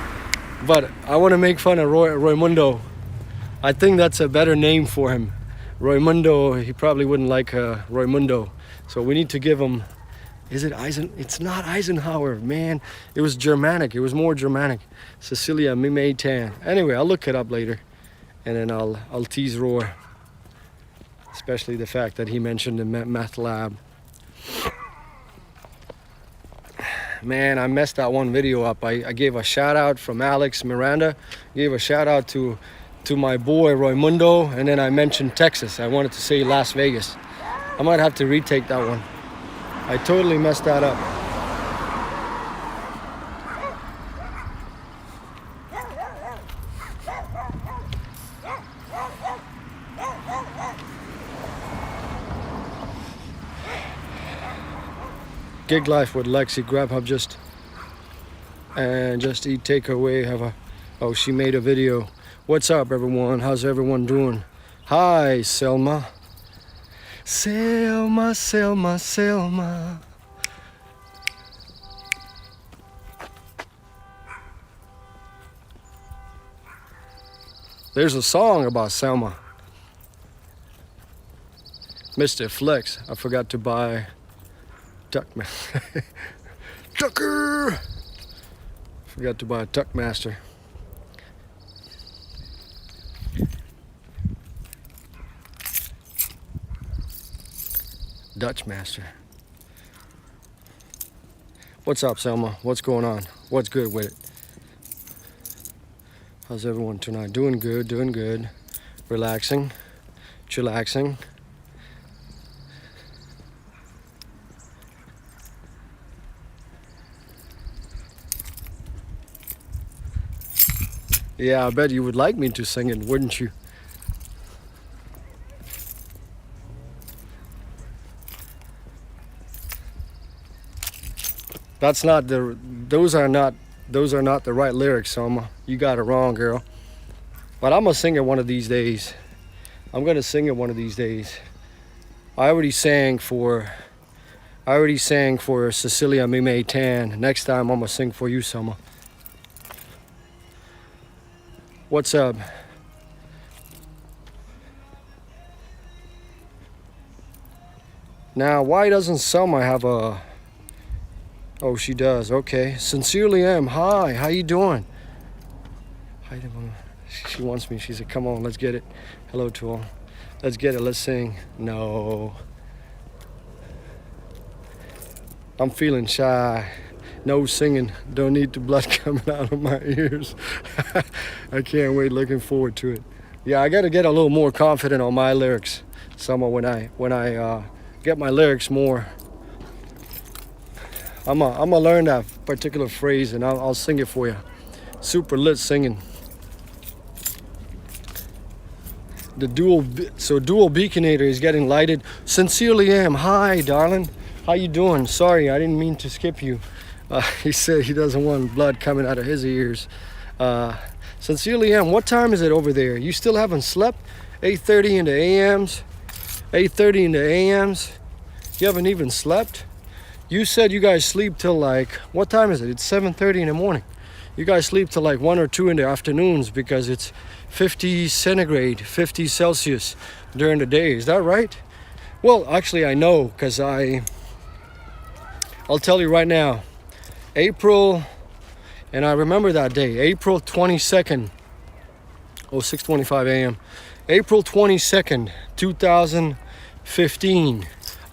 But I want to make fun of Roymundo. I think that's a better name for him. Roymundo, he probably wouldn't like Roymundo. So we need to give him, is it it's not Eisenhower, man. It was Germanic, it was more Germanic. Cecilia Mimeitan. Anyway, I'll look it up later. And then I'll tease Roy. Especially the fact that he mentioned the meth lab. Man, I messed that one video up. I gave a shout out from Alex Miranda. Gave a shout out to my boy Roymundo, and then I mentioned Texas. I wanted to say Las Vegas. I might have to retake that one. I totally messed that up. Gig life with Lexi. Grubhub just eat takeaway. Oh, she made a video. What's up, everyone? How's everyone doing? Hi, Selma. Selma, Selma, Selma. There's a song about Selma. Mr. Flex. I forgot to buy Tuckman. Tucker! Forgot to buy a Tuckmaster. Dutch Master. What's up, Selma? What's going on? What's good with it? How's everyone tonight? Doing good, doing good. Relaxing, chillaxing. Yeah, I bet you would like me to sing it, wouldn't you? Those are not the right lyrics, Selma. You got it wrong, girl. But I'm gonna sing it one of these days. I'm gonna sing it one of these days. I already sang for Cecilia Mimeitan. Next time I'm gonna sing for you, Selma. What's up? Now, why doesn't Selma have a... Oh, she does. Okay. Sincerely am. Hi. How you doing? Hi. She wants me. She said, come on, let's get it. Hello to all. Let's get it. Let's sing. No. I'm feeling shy. No singing. Don't need the blood coming out of my ears. I can't wait. Looking forward to it. Yeah, I got to get a little more confident on my lyrics. Selma, when I get my lyrics more, I'm gonna learn that particular phrase and I'll sing it for you. Super lit singing. The dual beaconator is getting lighted. Sincerely am. Hi, darling. How you doing? Sorry, I didn't mean to skip you. He said he doesn't want blood coming out of his ears. Sincerely am. What time is it over there? You still haven't slept? 8:30 in the a.m.s. 8:30 in the a.m.s. You haven't even slept? You said you guys sleep till like, what time is it? It's 7:30 in the morning. You guys sleep till like 1 or 2 in the afternoons because it's 50 centigrade, 50 Celsius during the day. Is that right? Well, actually I know because I'll tell you right now. April, and I remember that day, April 22nd, 6:25 a.m. April 22nd, 2015,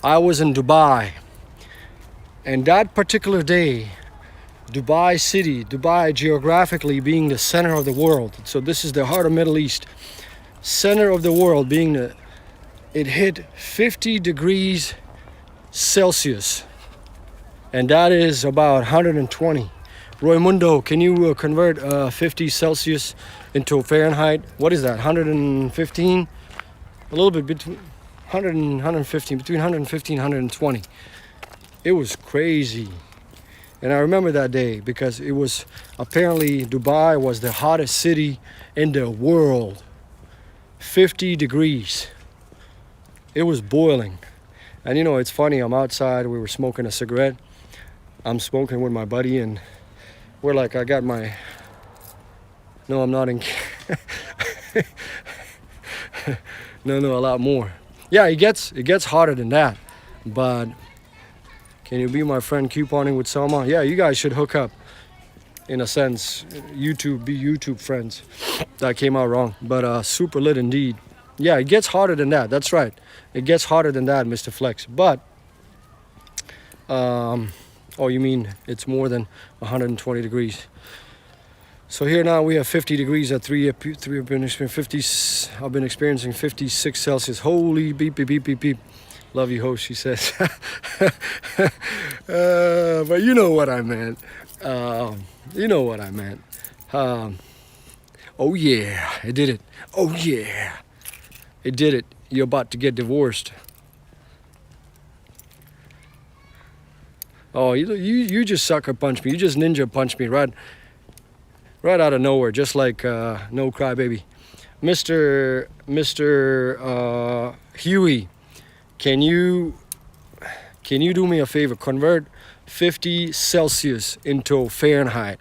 I was in Dubai. And that particular day, Dubai city, Dubai geographically being the center of the world. So this is the heart of Middle East. Center of the world being it hit 50 degrees Celsius. And that is about 120. Roymundo, can you convert 50 Celsius into Fahrenheit? What is that, 115? A little bit between 100 and 115, between 115 and 120. It was crazy. And I remember that day because it was apparently Dubai was the hottest city in the world. 50 degrees. It was boiling. And you know, it's funny, I'm outside, we were smoking a cigarette. I'm smoking with my buddy, and we're like, I got my. No, I'm not in. No, a lot more. Yeah, it gets harder than that. But can you be my friend couponing with Selma? Yeah, you guys should hook up. In a sense, be YouTube friends. That came out wrong, but super lit indeed. Yeah, it gets harder than that. That's right. It gets harder than that, Mr. Flex. But, oh, you mean it's more than 120 degrees. So here now we have 50 degrees at 3. I've been experiencing 50. I've been experiencing 56 Celsius. Holy beep, beep, beep, beep, beep. Love you, host, she says. But you know what I meant. You know what I meant. Oh yeah, it did it. Oh yeah, it did it. You're about to get divorced. Oh, you just sucker punch me. You just ninja punch me right out of nowhere, just like no crybaby. Mr. Huey, can you do me a favor? Convert 50 Celsius into Fahrenheit.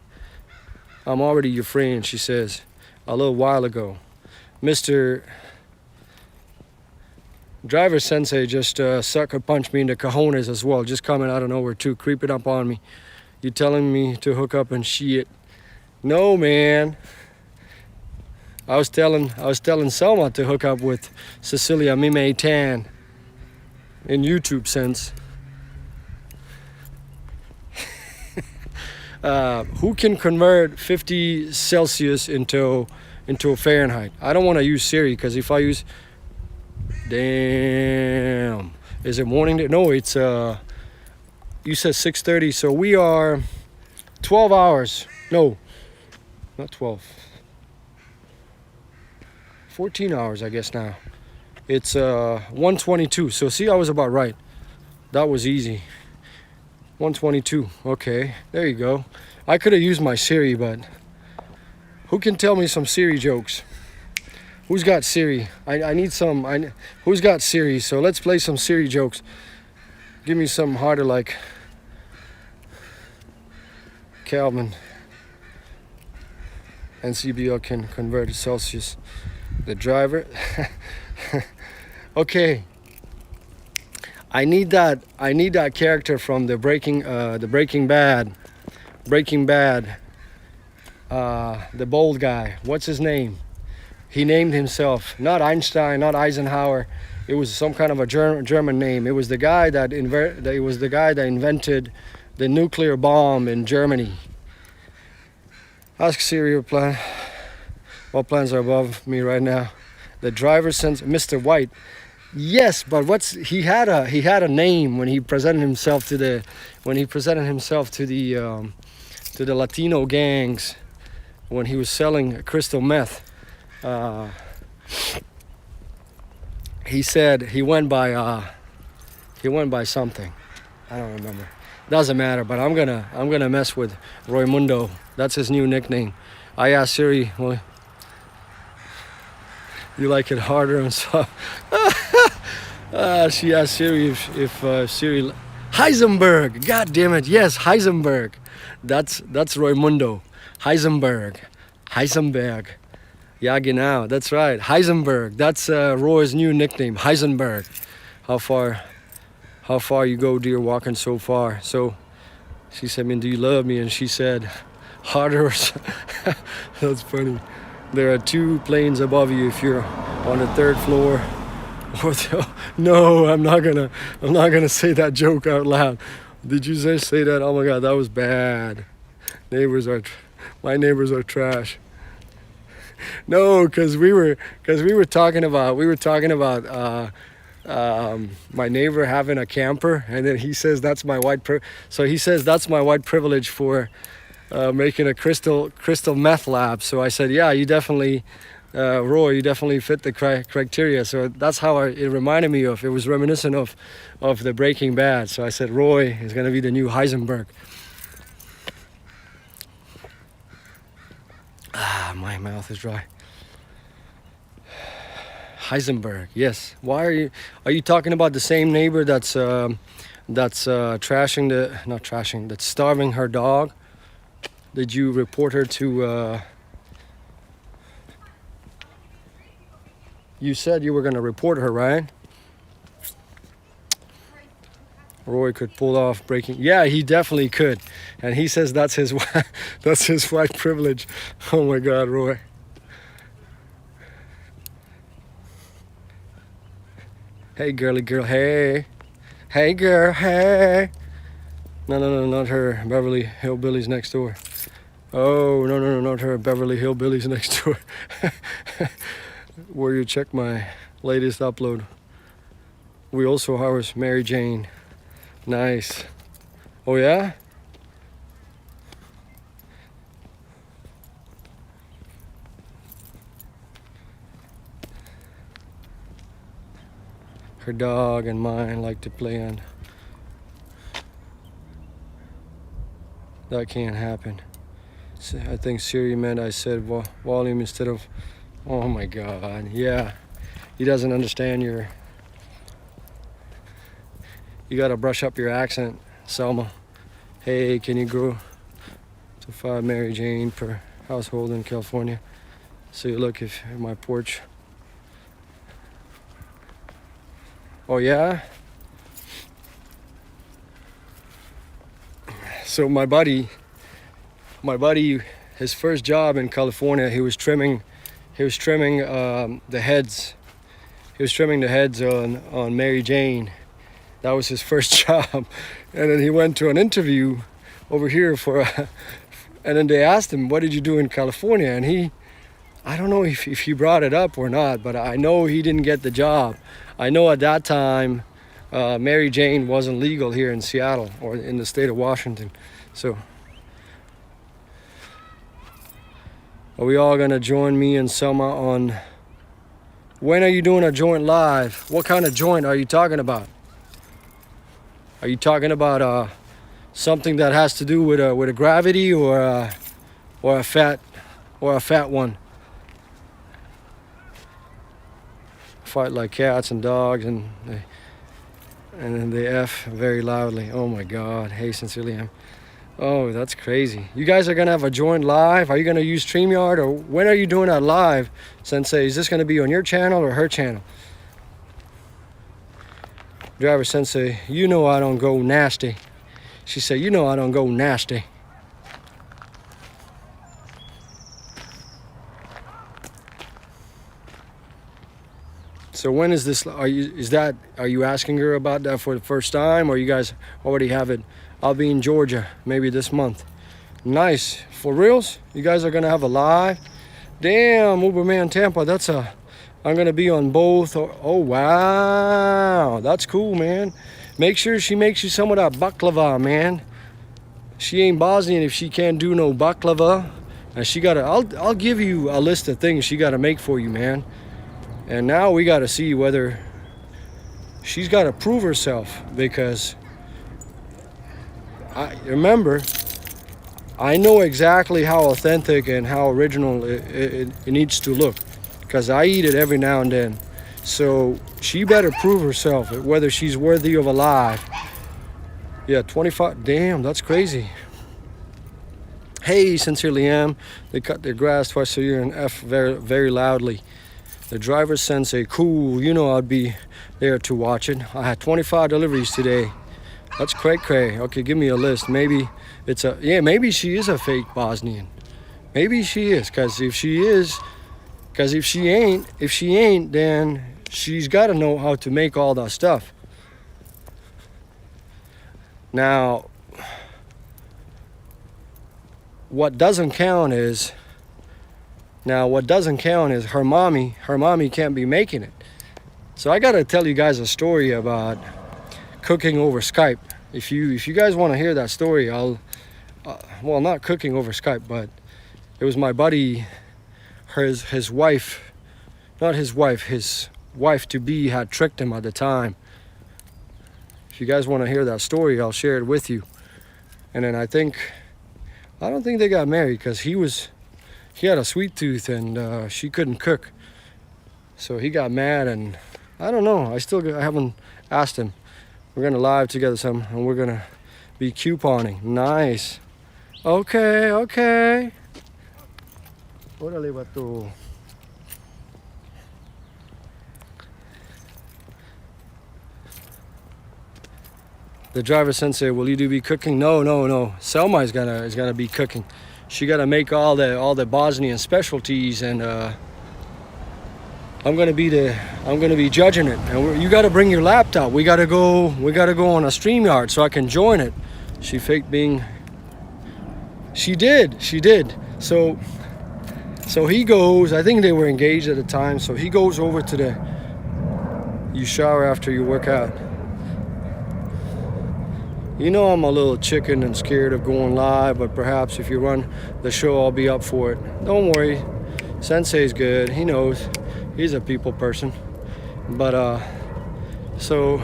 I'm already your friend, she says, a little while ago. Mr. Driver Sensei just sucker punched me in the cojones as well, just coming out of nowhere too, creeping up on me. You telling me to hook up and shit? No, man. I was telling Selma to hook up with Cecilia Mime Tan in YouTube sense. Who can convert 50 Celsius into Fahrenheit? I don't want to use Siri, because if I use, damn, is it morning? No, it's you said 6:30, so we are 12 hours. No, not 12. 14 hours, I guess now. It's 1:22. So see, I was about right. That was easy. 1:22. Okay, there you go. I could have used my Siri, but who can tell me some Siri jokes? Who's got Siri? I need some. Who's got Siri? So let's play some Siri jokes. Give me something harder, like Calvin and CBL can convert to Celsius. The driver. Okay. I need that character from the Breaking Bad. The bold guy. What's his name? He named himself not Einstein, not Eisenhower. It was some kind of a German name. It was the guy that invented the nuclear bomb in Germany. Ask Siri what plans are above me right now. The driver sends Mr. White. Yes, but he had a name when he presented himself to the Latino gangs when he was selling crystal meth. He said he went by something. I don't remember. Doesn't matter. But I'm gonna mess with Roymundo. That's his new nickname. I asked Siri, well, you like it harder and stuff. She asked Siri if Siri Heisenberg. God damn it! Yes, Heisenberg. That's Roymundo. Heisenberg. Ja, genau. That's right. Heisenberg. That's Roy's new nickname. Heisenberg. How far you go, dear, walking so far? So she said, "Man, do you love me?" And she said, "Harder." That's funny. There are 2 planes above you if you're on the 3rd floor. No, I'm not gonna say that joke out loud. Did you say that? Oh my God, that was bad. My neighbors are trash. No, because we were talking about my neighbor having a camper, and then he says that's my white privilege for making a crystal meth lab. So I said, yeah, you definitely, Roy, you definitely fit the criteria. So that's how it reminded me of. It was reminiscent of the Breaking Bad. So I said, Roy is gonna be the new Heisenberg. My mouth is dry. Heisenberg, yes. Why are you talking about the same neighbor that's that's trashing the, not trashing, that's starving her dog. Did you report her to, you said you were going to report her, right? Roy could pull off breaking. Yeah, he definitely could. And he says that's his that's his white privilege. Oh my God, Roy. Hey, girly girl. Hey. Hey, girl. Hey. No, not her. Beverly Hillbillies next door. Oh, no, not her. Beverly Hillbillies next door. Where you check my latest upload. We also house Mary Jane. Nice. Oh yeah? Her dog and mine like to play on. That can't happen. So I think Siri meant I said volume instead of, oh my God, yeah. He doesn't understand your, you gotta brush up your accent, Selma. Hey, can you grow to 5 Mary Jane per household in California? So you look if my porch. Oh yeah? So my buddy, his first job in California, he was trimming the heads. He was trimming the heads on Mary Jane. That was his first job. And then he went to an interview over here and then they asked him, what did you do in California? And I don't know if he brought it up or not, but I know he didn't get the job. I know at that time, Mary Jane wasn't legal here in Seattle or in the state of Washington. So, are we all gonna join me and Selma on, when are you doing a joint live? What kind of joint are you talking about? Are you talking about something that has to do with a gravity or a fat one? Fight like cats and dogs and then they F very loudly. Oh my God. Hey, sincerely am. Oh, that's crazy. You guys are gonna have a joint live? Are you gonna use StreamYard, or when are you doing that live, Sensei? Is this gonna be on your channel or her channel? Driver Sensei, you know I don't go nasty. She said, you know I don't go nasty. So when is this, are you asking her about that for the first time, or you guys already have it? I'll be in Georgia maybe this month. Nice. For reals? You guys are gonna have a live? Damn, Uberman Tampa, I'm gonna be on both. Oh wow, that's cool, man. Make sure she makes you some of that baklava, man. She ain't Bosnian if she can't do no baklava. And I'll give you a list of things she gotta make for you, man. And now we gotta see whether she's gotta prove herself, because I know exactly how authentic and how original it needs to look, because I eat it every now and then. So she better prove herself, whether she's worthy of a live. Yeah, 25, damn, that's crazy. Hey, sincerely am. They cut their grass twice a year and F very, very loudly. The driver Sensei, cool, you know I'd be there to watch it. I had 25 deliveries today. That's cray. Okay, give me a list. Maybe maybe she is a fake Bosnian. Maybe she is, because if she ain't, then she's got to know how to make all that stuff. Now, what doesn't count is her mommy can't be making it. So I got to tell you guys a story about cooking over Skype. If you guys want to hear that story, well, not cooking over Skype, but it was my buddy, his wife to be had tricked him at the time. If you guys want to hear that story, I'll share it with you. And then I don't think they got married, because he had a sweet tooth and she couldn't cook. So he got mad, and I don't know, I haven't asked him. We're gonna live together some, and we're gonna be couponing. Nice. Okay, okay. Órale, vato. The driver sensei, will you be cooking? No. Selma is gonna be cooking. She gotta make all the Bosnian specialties, and I'm gonna be judging it. And you gotta bring your laptop. We gotta go on a StreamYard so I can join it. She faked being. She did. So he goes. I think they were engaged at the time. So he goes over to the. You shower after you work out. You know I'm a little chicken and scared of going live, but perhaps if you run the show, I'll be up for it. Don't worry, Sensei's good. He knows. He's a people person. But so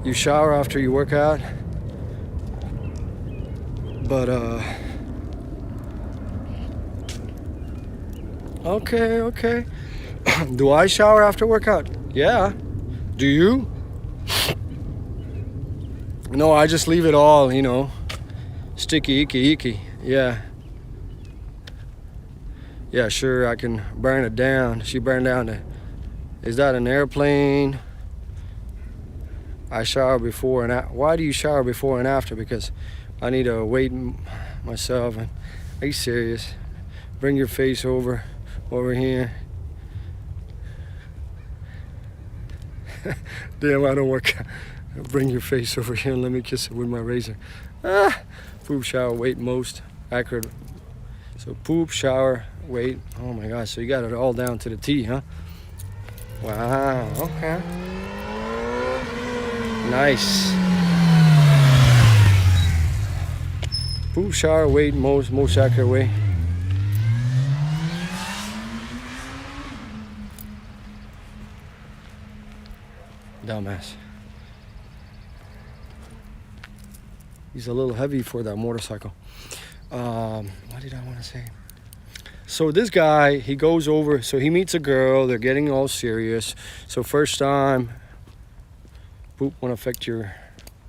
you shower after you work out. But okay. Do I shower after workout? Yeah. Do you? No, I just leave it all, sticky, icky. Yeah, sure, I can burn it down. She burned down is that an airplane? I shower before and after. Why do you shower before and after? Because I need to wait myself. And are you serious? Bring your face over here. Damn, I don't work out. Bring your face over here and let me kiss it with my razor. Poop, shower, wait, most accurate. So poop, shower, wait. Oh my gosh, so you got it all down to the T, huh? Wow, okay. Nice. Poop, shower, wait, most accurate way. Dumbass. He's a little heavy for that motorcycle. What did I want to say? So this guy, he goes over, so he meets a girl, they're getting all serious. So first time, poop won't affect your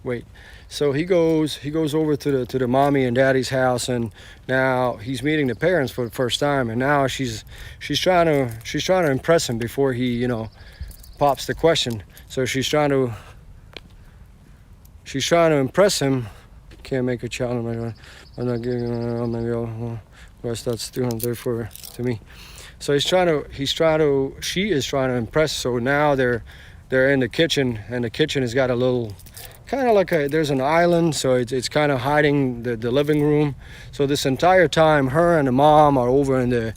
weight. So he goes over to the mommy and daddy's house, and now he's meeting the parents for the first time, and now she's trying to impress him before he, pops the question. So she's trying to impress him. Can't make a challenge. I'm not giving. Maybe I'll. Rest that's 234 to me. So she is trying to impress. So now they're in the kitchen, and the kitchen has got a little, kind of like there's an island. So it's kind of hiding the living room. So this entire time, her and the mom are over in the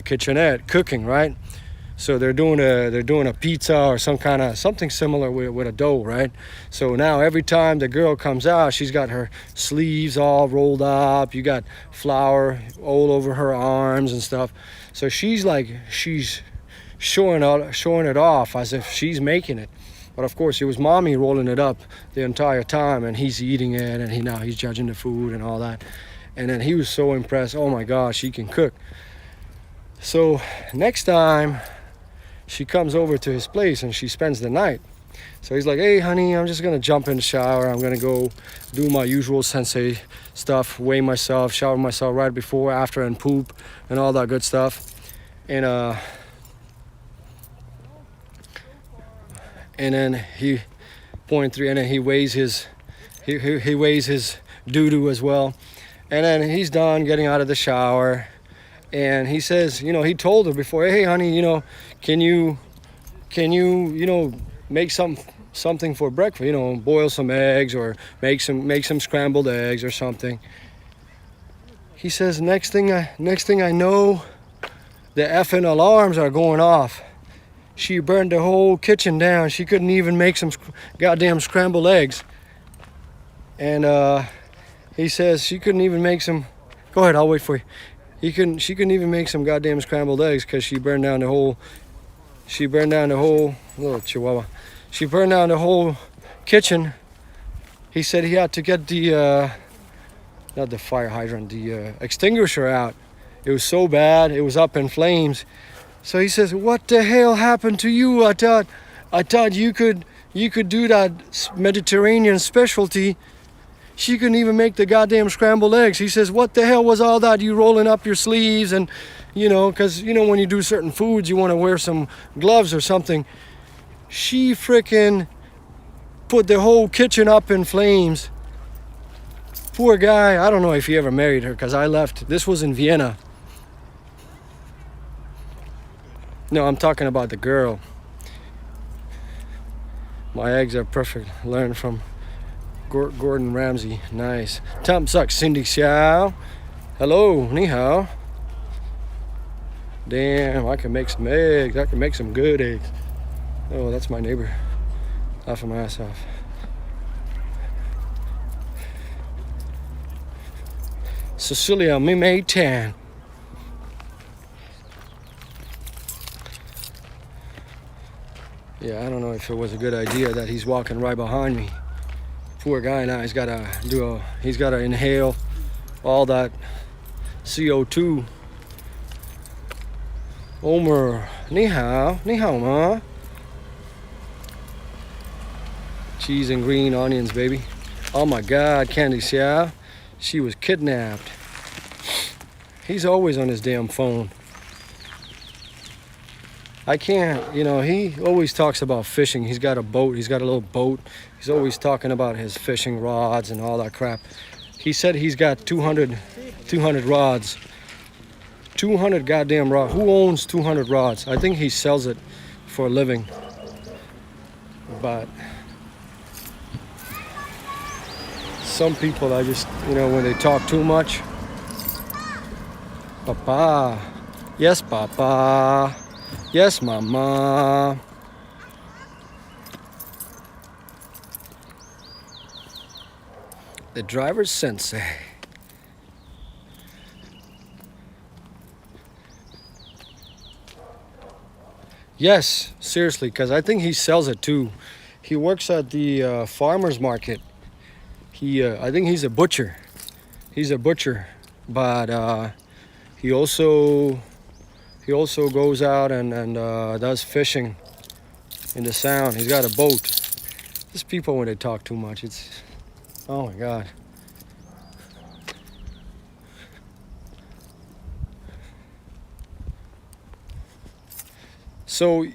kitchenette cooking, right? So they're doing a pizza or something similar with a dough, right? So now every time the girl comes out, she's got her sleeves all rolled up. You got flour all over her arms and stuff. So she's showing it off as if she's making it. But of course, it was mommy rolling it up the entire time, and he's eating it, and now he's judging the food and all that. And then he was so impressed. Oh my gosh, she can cook. So next time, she comes over to his place and she spends the night. So he's like, hey honey, I'm just gonna jump in the shower. I'm gonna go do my usual sensei stuff, weigh myself, shower myself right before, after, and poop and all that good stuff. And then he and then he weighs his doo-doo as well. And then he's done getting out of the shower. And he says, he told her before, hey honey, can you make something for breakfast, boil some eggs or make some scrambled eggs or something. He says, next thing I know, the effing alarms are going off. She burned the whole kitchen down. She couldn't even make some goddamn scrambled eggs. And he says she couldn't even make some. Go ahead, I'll wait for you. She couldn't even make some goddamn scrambled eggs because she burned down the whole little chihuahua. She burned down the whole kitchen. He said he had to get the not the fire hydrant, the extinguisher out. It was so bad, it was up in flames. So he says, what the hell happened to you? I thought you could You could do that Mediterranean specialty. She couldn't even make the goddamn scrambled eggs. He says, what the hell was all that? You rolling up your sleeves and, you know, because, you know, when you do certain foods, you want to wear some gloves or something. She frickin' put the whole kitchen up in flames. Poor guy. I don't know if he ever married her because I left. This was in Vienna. No, I'm talking about the girl. My eggs are perfect. Learn from Gordon Ramsay. Nice. Tam sak Cindy Xiao. Hello, ni hao. Damn, I can make some eggs. I can make some good eggs. Oh, that's my neighbor. Laughing my ass off. Cecilia Mime Tan. Yeah, I don't know if it was a good idea that he's walking right behind me. Poor guy now, he's gotta inhale all that CO2. Omer, ni hao ma. Cheese and green onions, baby. Oh my God, Candy Xiao, she was kidnapped. He's always on his damn phone. I can't, you know, he always talks about fishing. He's got a boat, he's got a little boat. He's always talking about his fishing rods and all that crap. He said he's got 200 rods. 200 goddamn rods. Who owns 200 rods? I think he sells it for a living. But some people, I just, you know, when they talk too much. Papa. Yes, Papa. Yes, Mama. The driver's sensei. Yes, seriously, because I think he sells it too. He works at the farmer's market. I think he's a butcher. He's a butcher, but he also goes out and does fishing in the Sound. He's got a boat. These people, when they talk too much, it's, oh my God. So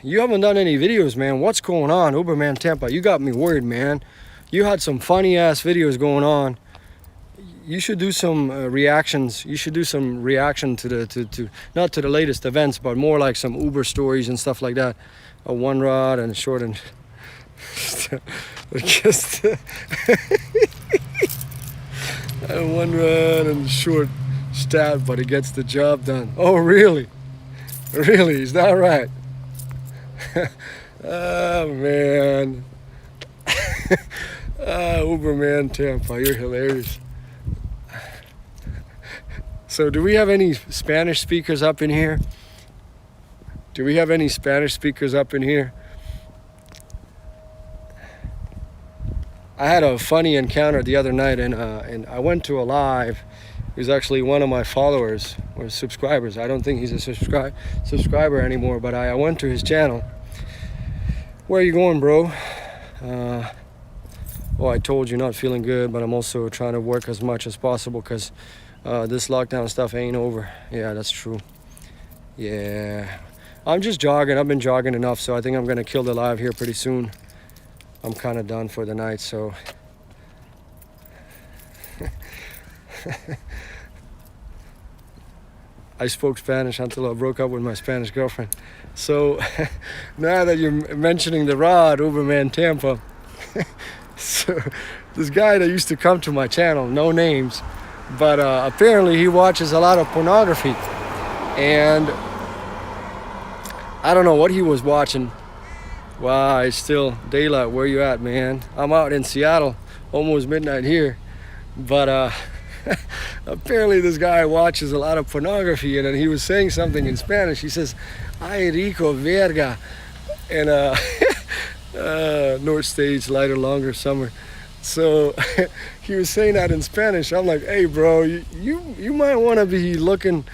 you haven't done any videos, man. What's going on, Uberman Tampa? You got me worried, man. You had some funny ass videos going on. You should do some reactions. You should do some reaction to the not to the latest events, but more like some Uber stories and stuff like that. A one rod and a short and just a one rod and short stab, but it gets the job done. Oh, really? Really? Is that right? Oh man. Uberman Tampa, you're hilarious. So do we have any Spanish speakers up in here? Do we have any Spanish speakers up in here? I had a funny encounter the other night, and I went to a live. He was actually one of my followers or subscribers. I don't think he's a subscriber anymore, but I went to his channel. Where are you going, bro? Well, I told you, not feeling good, but I'm also trying to work as much as possible because this lockdown stuff ain't over. Yeah, that's true. Yeah. I'm just jogging. I've been jogging enough, so I think I'm going to kill the live here pretty soon. I'm kind of done for the night, so... I spoke Spanish until I broke up with my Spanish girlfriend. So now that you're mentioning the rod, Uberman Tampa, so this guy that used to come to my channel, no names, but apparently he watches a lot of pornography, and I don't know what he was watching. Wow, it's still daylight. Where you at, man? I'm out in Seattle, almost midnight here, but apparently this guy watches a lot of pornography, and then he was saying something in Spanish. He says, "Ay rico verga," and North Stage, lighter, longer, summer. So he was saying that in Spanish. I'm like, hey bro, you might want to be looking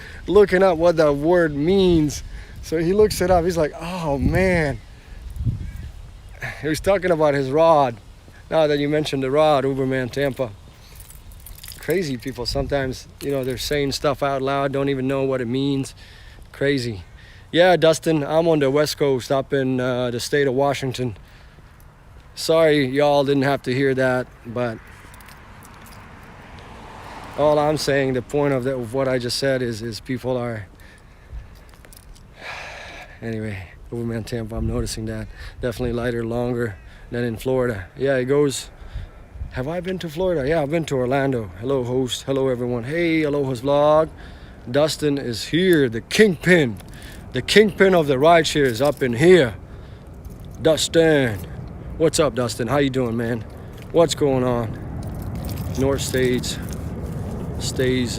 up what that word means. So he looks it up. He's like, oh man. he was talking about his rod. Now that you mentioned the rod, Uberman Tampa. Crazy people sometimes, you know, they're saying stuff out loud, don't even know what it means. Crazy. Yeah, Dustin, I'm on the West Coast up in the state of Washington. Sorry y'all didn't have to hear that, but all I'm saying, the point of what I just said is people are, anyway, Uberman Tampa, I'm noticing that. Definitely lighter, longer than in Florida. Yeah, it goes, have I been to Florida? Yeah, I've been to Orlando. Hello, host. Hello, everyone. Hey, Aloha's vlog. Dustin is here, the kingpin. The kingpin of the rideshare is up in here. Dustin. What's up, Dustin? How you doing, man? What's going on? North stays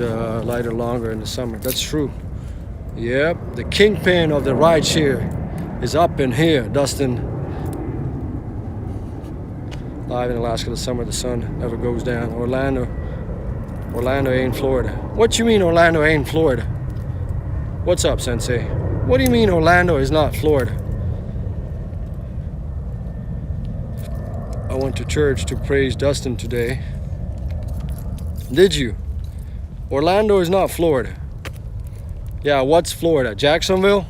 lighter, longer in the summer. That's true. Yep, the kingpin of the rideshare is up in here, Dustin. Live in Alaska this summer, the sun never goes down. Orlando ain't Florida. What you mean Orlando ain't Florida? What's up, Sensei? What do you mean Orlando is not Florida? I went to church to praise Dustin today. Did you? Orlando is not Florida. Yeah, what's Florida? Jacksonville?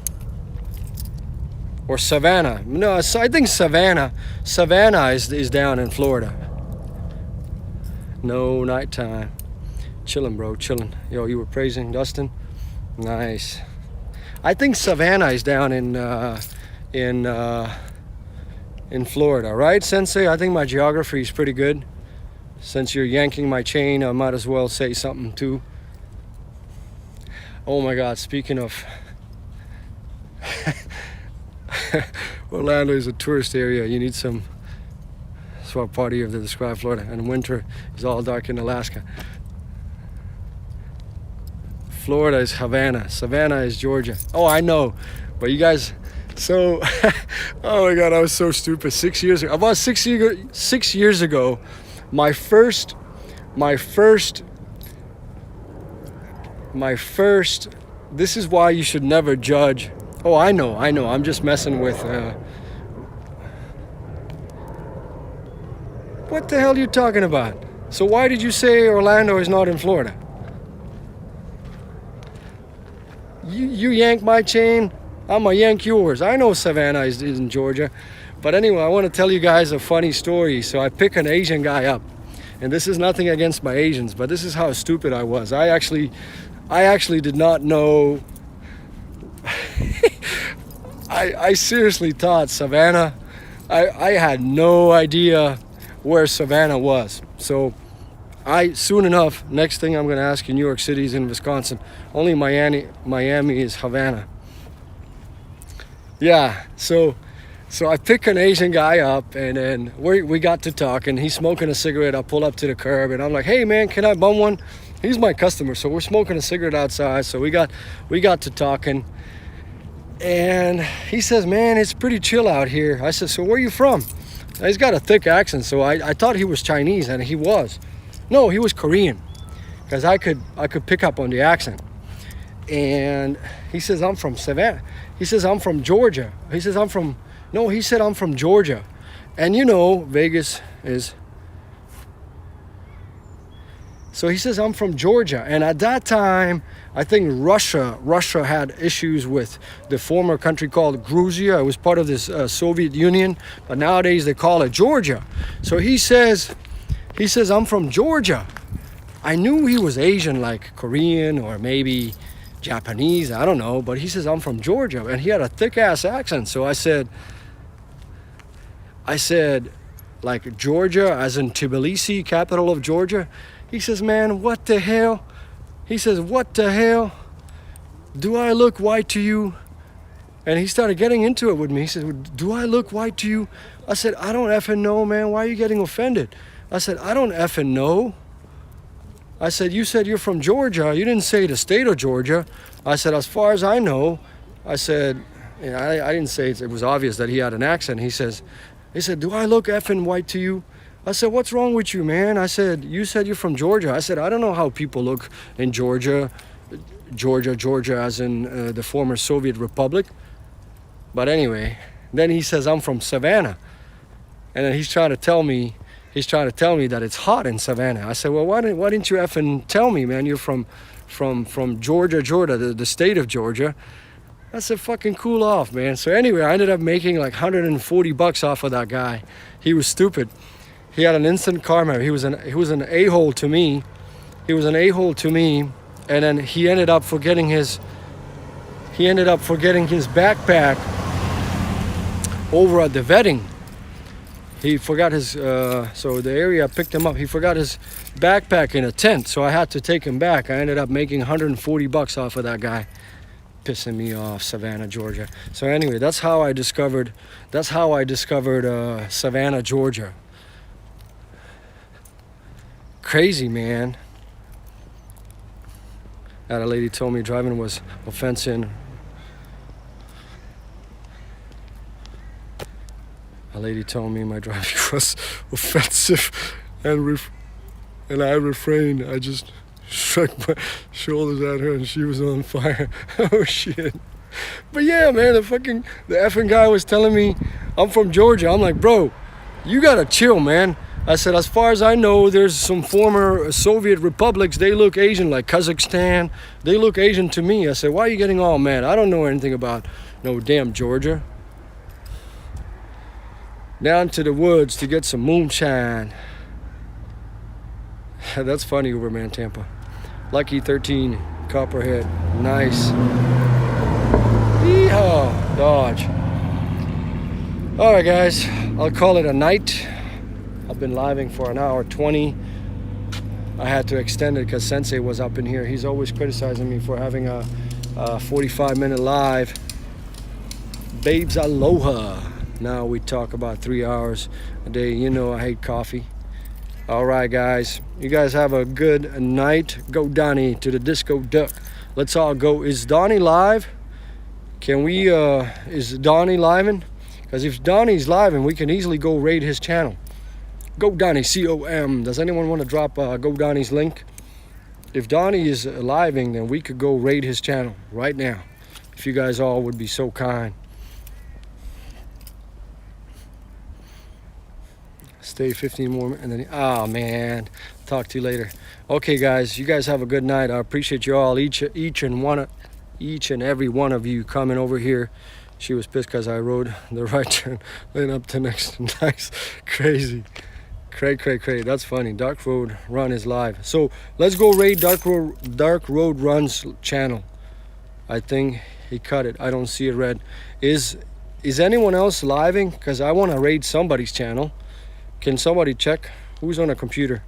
Or Savannah? No, I think Savannah. Savannah is down in Florida. No, nighttime. Chilling, bro, chilling. Yo, you were praising Dustin? Nice. I think Savannah is down in Florida, right, Sensei? I think my geography is pretty good. Since you're yanking my chain, I might as well say something too. Oh my God, speaking of Orlando is a tourist area. You need some swap party of the described Florida. And winter is all dark in Alaska. Florida is Havana. Savannah is Georgia. Oh, I know. But you guys, so, oh my God, I was so stupid. 6 years ago, about 6 years ago, my first, this is why you should never judge. Oh, I know. I'm just messing with, what the hell are you talking about? So why did you say Orlando is not in Florida? You yank my chain, I'm gonna yank yours. I know Savannah is in Georgia. But anyway, I want to tell you guys a funny story. So I pick an Asian guy up. And this is nothing against my Asians, but this is how stupid I was. I actually did not know. I seriously thought Savannah, I had no idea where Savannah was. So soon enough, next thing I'm gonna ask you, New York City is in Wisconsin. Only Miami is Havana. Yeah, so I pick an Asian guy up, and then we got to talking. He's smoking a cigarette. I pull up to the curb, and I'm like, "Hey man, can I bum one?" He's my customer, so we're smoking a cigarette outside. So we got to talking, and he says, "Man, it's pretty chill out here." I said, "So where are you from?" And he's got a thick accent, so I thought he was Chinese, and he was. No, he was Korean, because I could pick up on the accent. And he says, "I'm from Savannah." He says, "I'm from Georgia." He says, he said, "I'm from Georgia." And you know, Vegas is. So he says, "I'm from Georgia." And at that time, I think Russia had issues with the former country called Georgia. It was part of this Soviet Union, but nowadays they call it Georgia. So he says, "I'm from Georgia." I knew he was Asian, like Korean or maybe Japanese, I don't know, but he says, "I'm from Georgia." And he had a thick ass accent. So I said, like Georgia, as in Tbilisi, capital of Georgia. He says, "Man, what the hell?" He says, "What the hell? Do I look white to you?" And he started getting into it with me. He said, "Do I look white to you?" I said, "I don't effing know, man. Why are you getting offended?" I said, "I don't effing know." I said, "You said you're from Georgia. You didn't say the state of Georgia." I said, "As far as I know," I said, I didn't say it was obvious that he had an accent. He said, "Do I look effing white to you?" I said, "What's wrong with you, man?" I said, "You said you're from Georgia." I said, "I don't know how people look in Georgia as in the former Soviet Republic." But anyway, then he says, "I'm from Savannah." And then he's trying to tell me that it's hot in Savannah. I said, well, why didn't you effing tell me, man? You're from Georgia, the state of Georgia. I said, fucking cool off, man. So anyway, I ended up making like $140 off of that guy. He was stupid. He had an instant karma. He was an a-hole to me. He was an a-hole to me, and then he ended up forgetting his backpack over at the vetting. He forgot his, so the area picked him up. He forgot his backpack in a tent, so I had to take him back. I ended up making $140 off of that guy. Pissing me off, Savannah, Georgia. So anyway, that's how I discovered Savannah, Georgia. Crazy, man. That a lady told me driving was offensive. A lady told me my driving was offensive, and I refrained. I just shrugged my shoulders at her, and she was on fire. Oh shit! But yeah, man, the effing guy was telling me I'm from Georgia. I'm like, bro, you gotta chill, man. I said, as far as I know, there's some former Soviet republics. They look Asian, like Kazakhstan. They look Asian to me. I said, why are you getting all mad? I don't know anything about no damn Georgia. Down to the woods to get some moonshine. That's funny, Uberman Tampa. Lucky 13, Copperhead. Nice. Yeehaw, Dodge. All right, guys, I'll call it a night. I've been living for an hour 20. I had to extend it because Sensei was up in here. He's always criticizing me for having a 45-minute live. Babes aloha. Now we talk about 3 hours a day. You know I hate coffee. All right, guys. You guys have a good night. Go Donnie to the Disco Duck. Let's all go. Is Donnie live? Can we, is Donnie living? Because if Donnie's living, we can easily go raid his channel. Go Donnie, C-O-M. Does anyone want to drop Go Donnie's link? If Donnie is living, then we could go raid his channel right now. If you guys all would be so kind. Stay 15 more and then, oh man, talk to you later. Okay, guys, you guys have a good night. I appreciate you all, each and every one of you coming over here. She was pissed because I rode the right turn lane up to next. Nice, crazy. Cray. That's funny. Dark Road Run is live. So let's go raid Dark Road Run's channel. I think he cut it. I don't see it red. Is anyone else living? Because I want to raid somebody's channel. Can somebody check who's on a computer?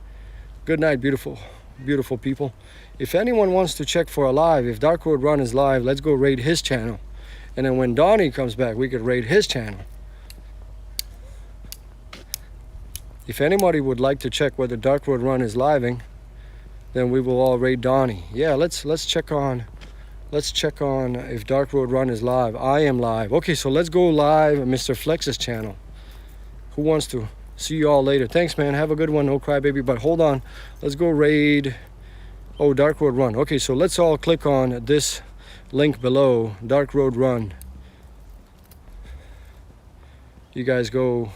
Good night, beautiful people. If anyone wants to check for a live, if Dark Road Run is live, let's go raid his channel. And then when Donnie comes back, we could raid his channel. If anybody would like to check whether Dark Road Run is living, then we will all raid Donnie. Yeah, let's check on if Dark Road Run is live. I am live. Okay, so let's go live on Mr. Flex's channel. Who wants to? See you all later. Thanks, man. Have a good one. No cry, baby. But hold on. Let's go raid. Oh, Dark Road Run. Okay, so let's all click on this link below. Dark Road Run. You guys go.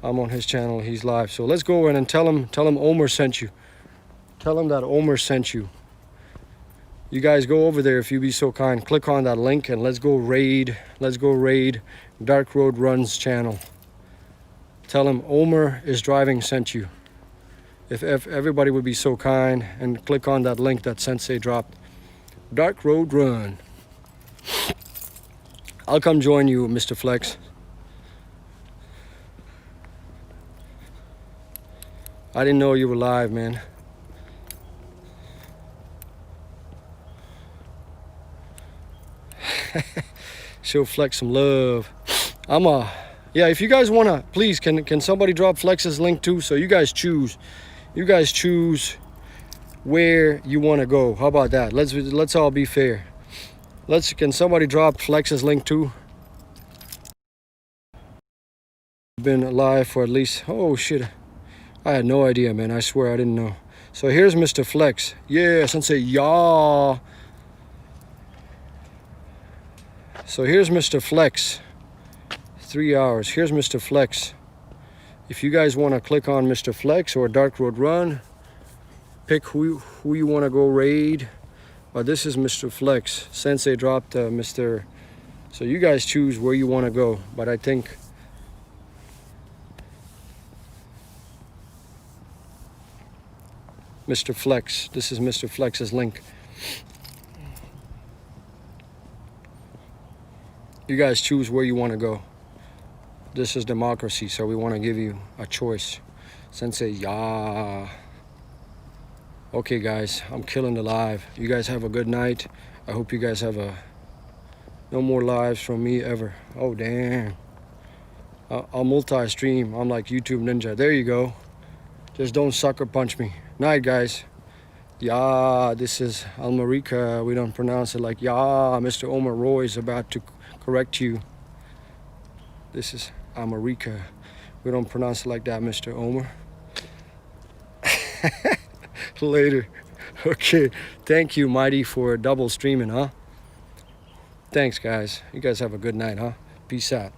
I'm on his channel. He's live. So let's go in and tell him Omer sent you. Tell him that Omer sent you. You guys go over there if you be so kind. Click on that link and let's go raid. Let's go raid Dark Road Run's channel. Tell him Omer is driving sent you. If everybody would be so kind and click on that link that Sensei dropped. Dark Road Run. I'll come join you, Mr. Flex. I didn't know you were live, man. Show Flex some love. Yeah, if you guys wanna, please, can somebody drop Flex's link too? So you guys choose. You guys choose where you wanna go. How about that? Let's all be fair. Can somebody drop Flex's link too? Been live for at least, oh shit. I had no idea, man. I swear I didn't know. So here's Mr. Flex. Yeah, Sensei, yeah. So here's Mr. Flex 3 hours. Here's Mr. Flex. If you guys want to click on Mr. Flex or Dark Road Run, pick who you want to go raid. But this is Mr. Flex. Sensei dropped Mr. So you guys choose where you want to go. But I think Mr. Flex. This is Mr. Flex's link. You guys choose where you want to go. This is democracy, so we want to give you a choice. Sensei, yeah. Okay, guys, I'm killing the live. You guys have a good night. I hope you guys have no more lives from me ever. Oh, damn. I'll multi-stream. I'm like YouTube Ninja. There you go. Just don't sucker punch me. Night, guys. Yeah, this is Almerica. We don't pronounce it like yeah. Mr. Omar Roy is about to correct you. This is Almerica. We don't pronounce it like that, Mr. Omar. Later. Okay. Thank you, Mighty, for double streaming, huh? Thanks, guys. You guys have a good night, huh? Peace out.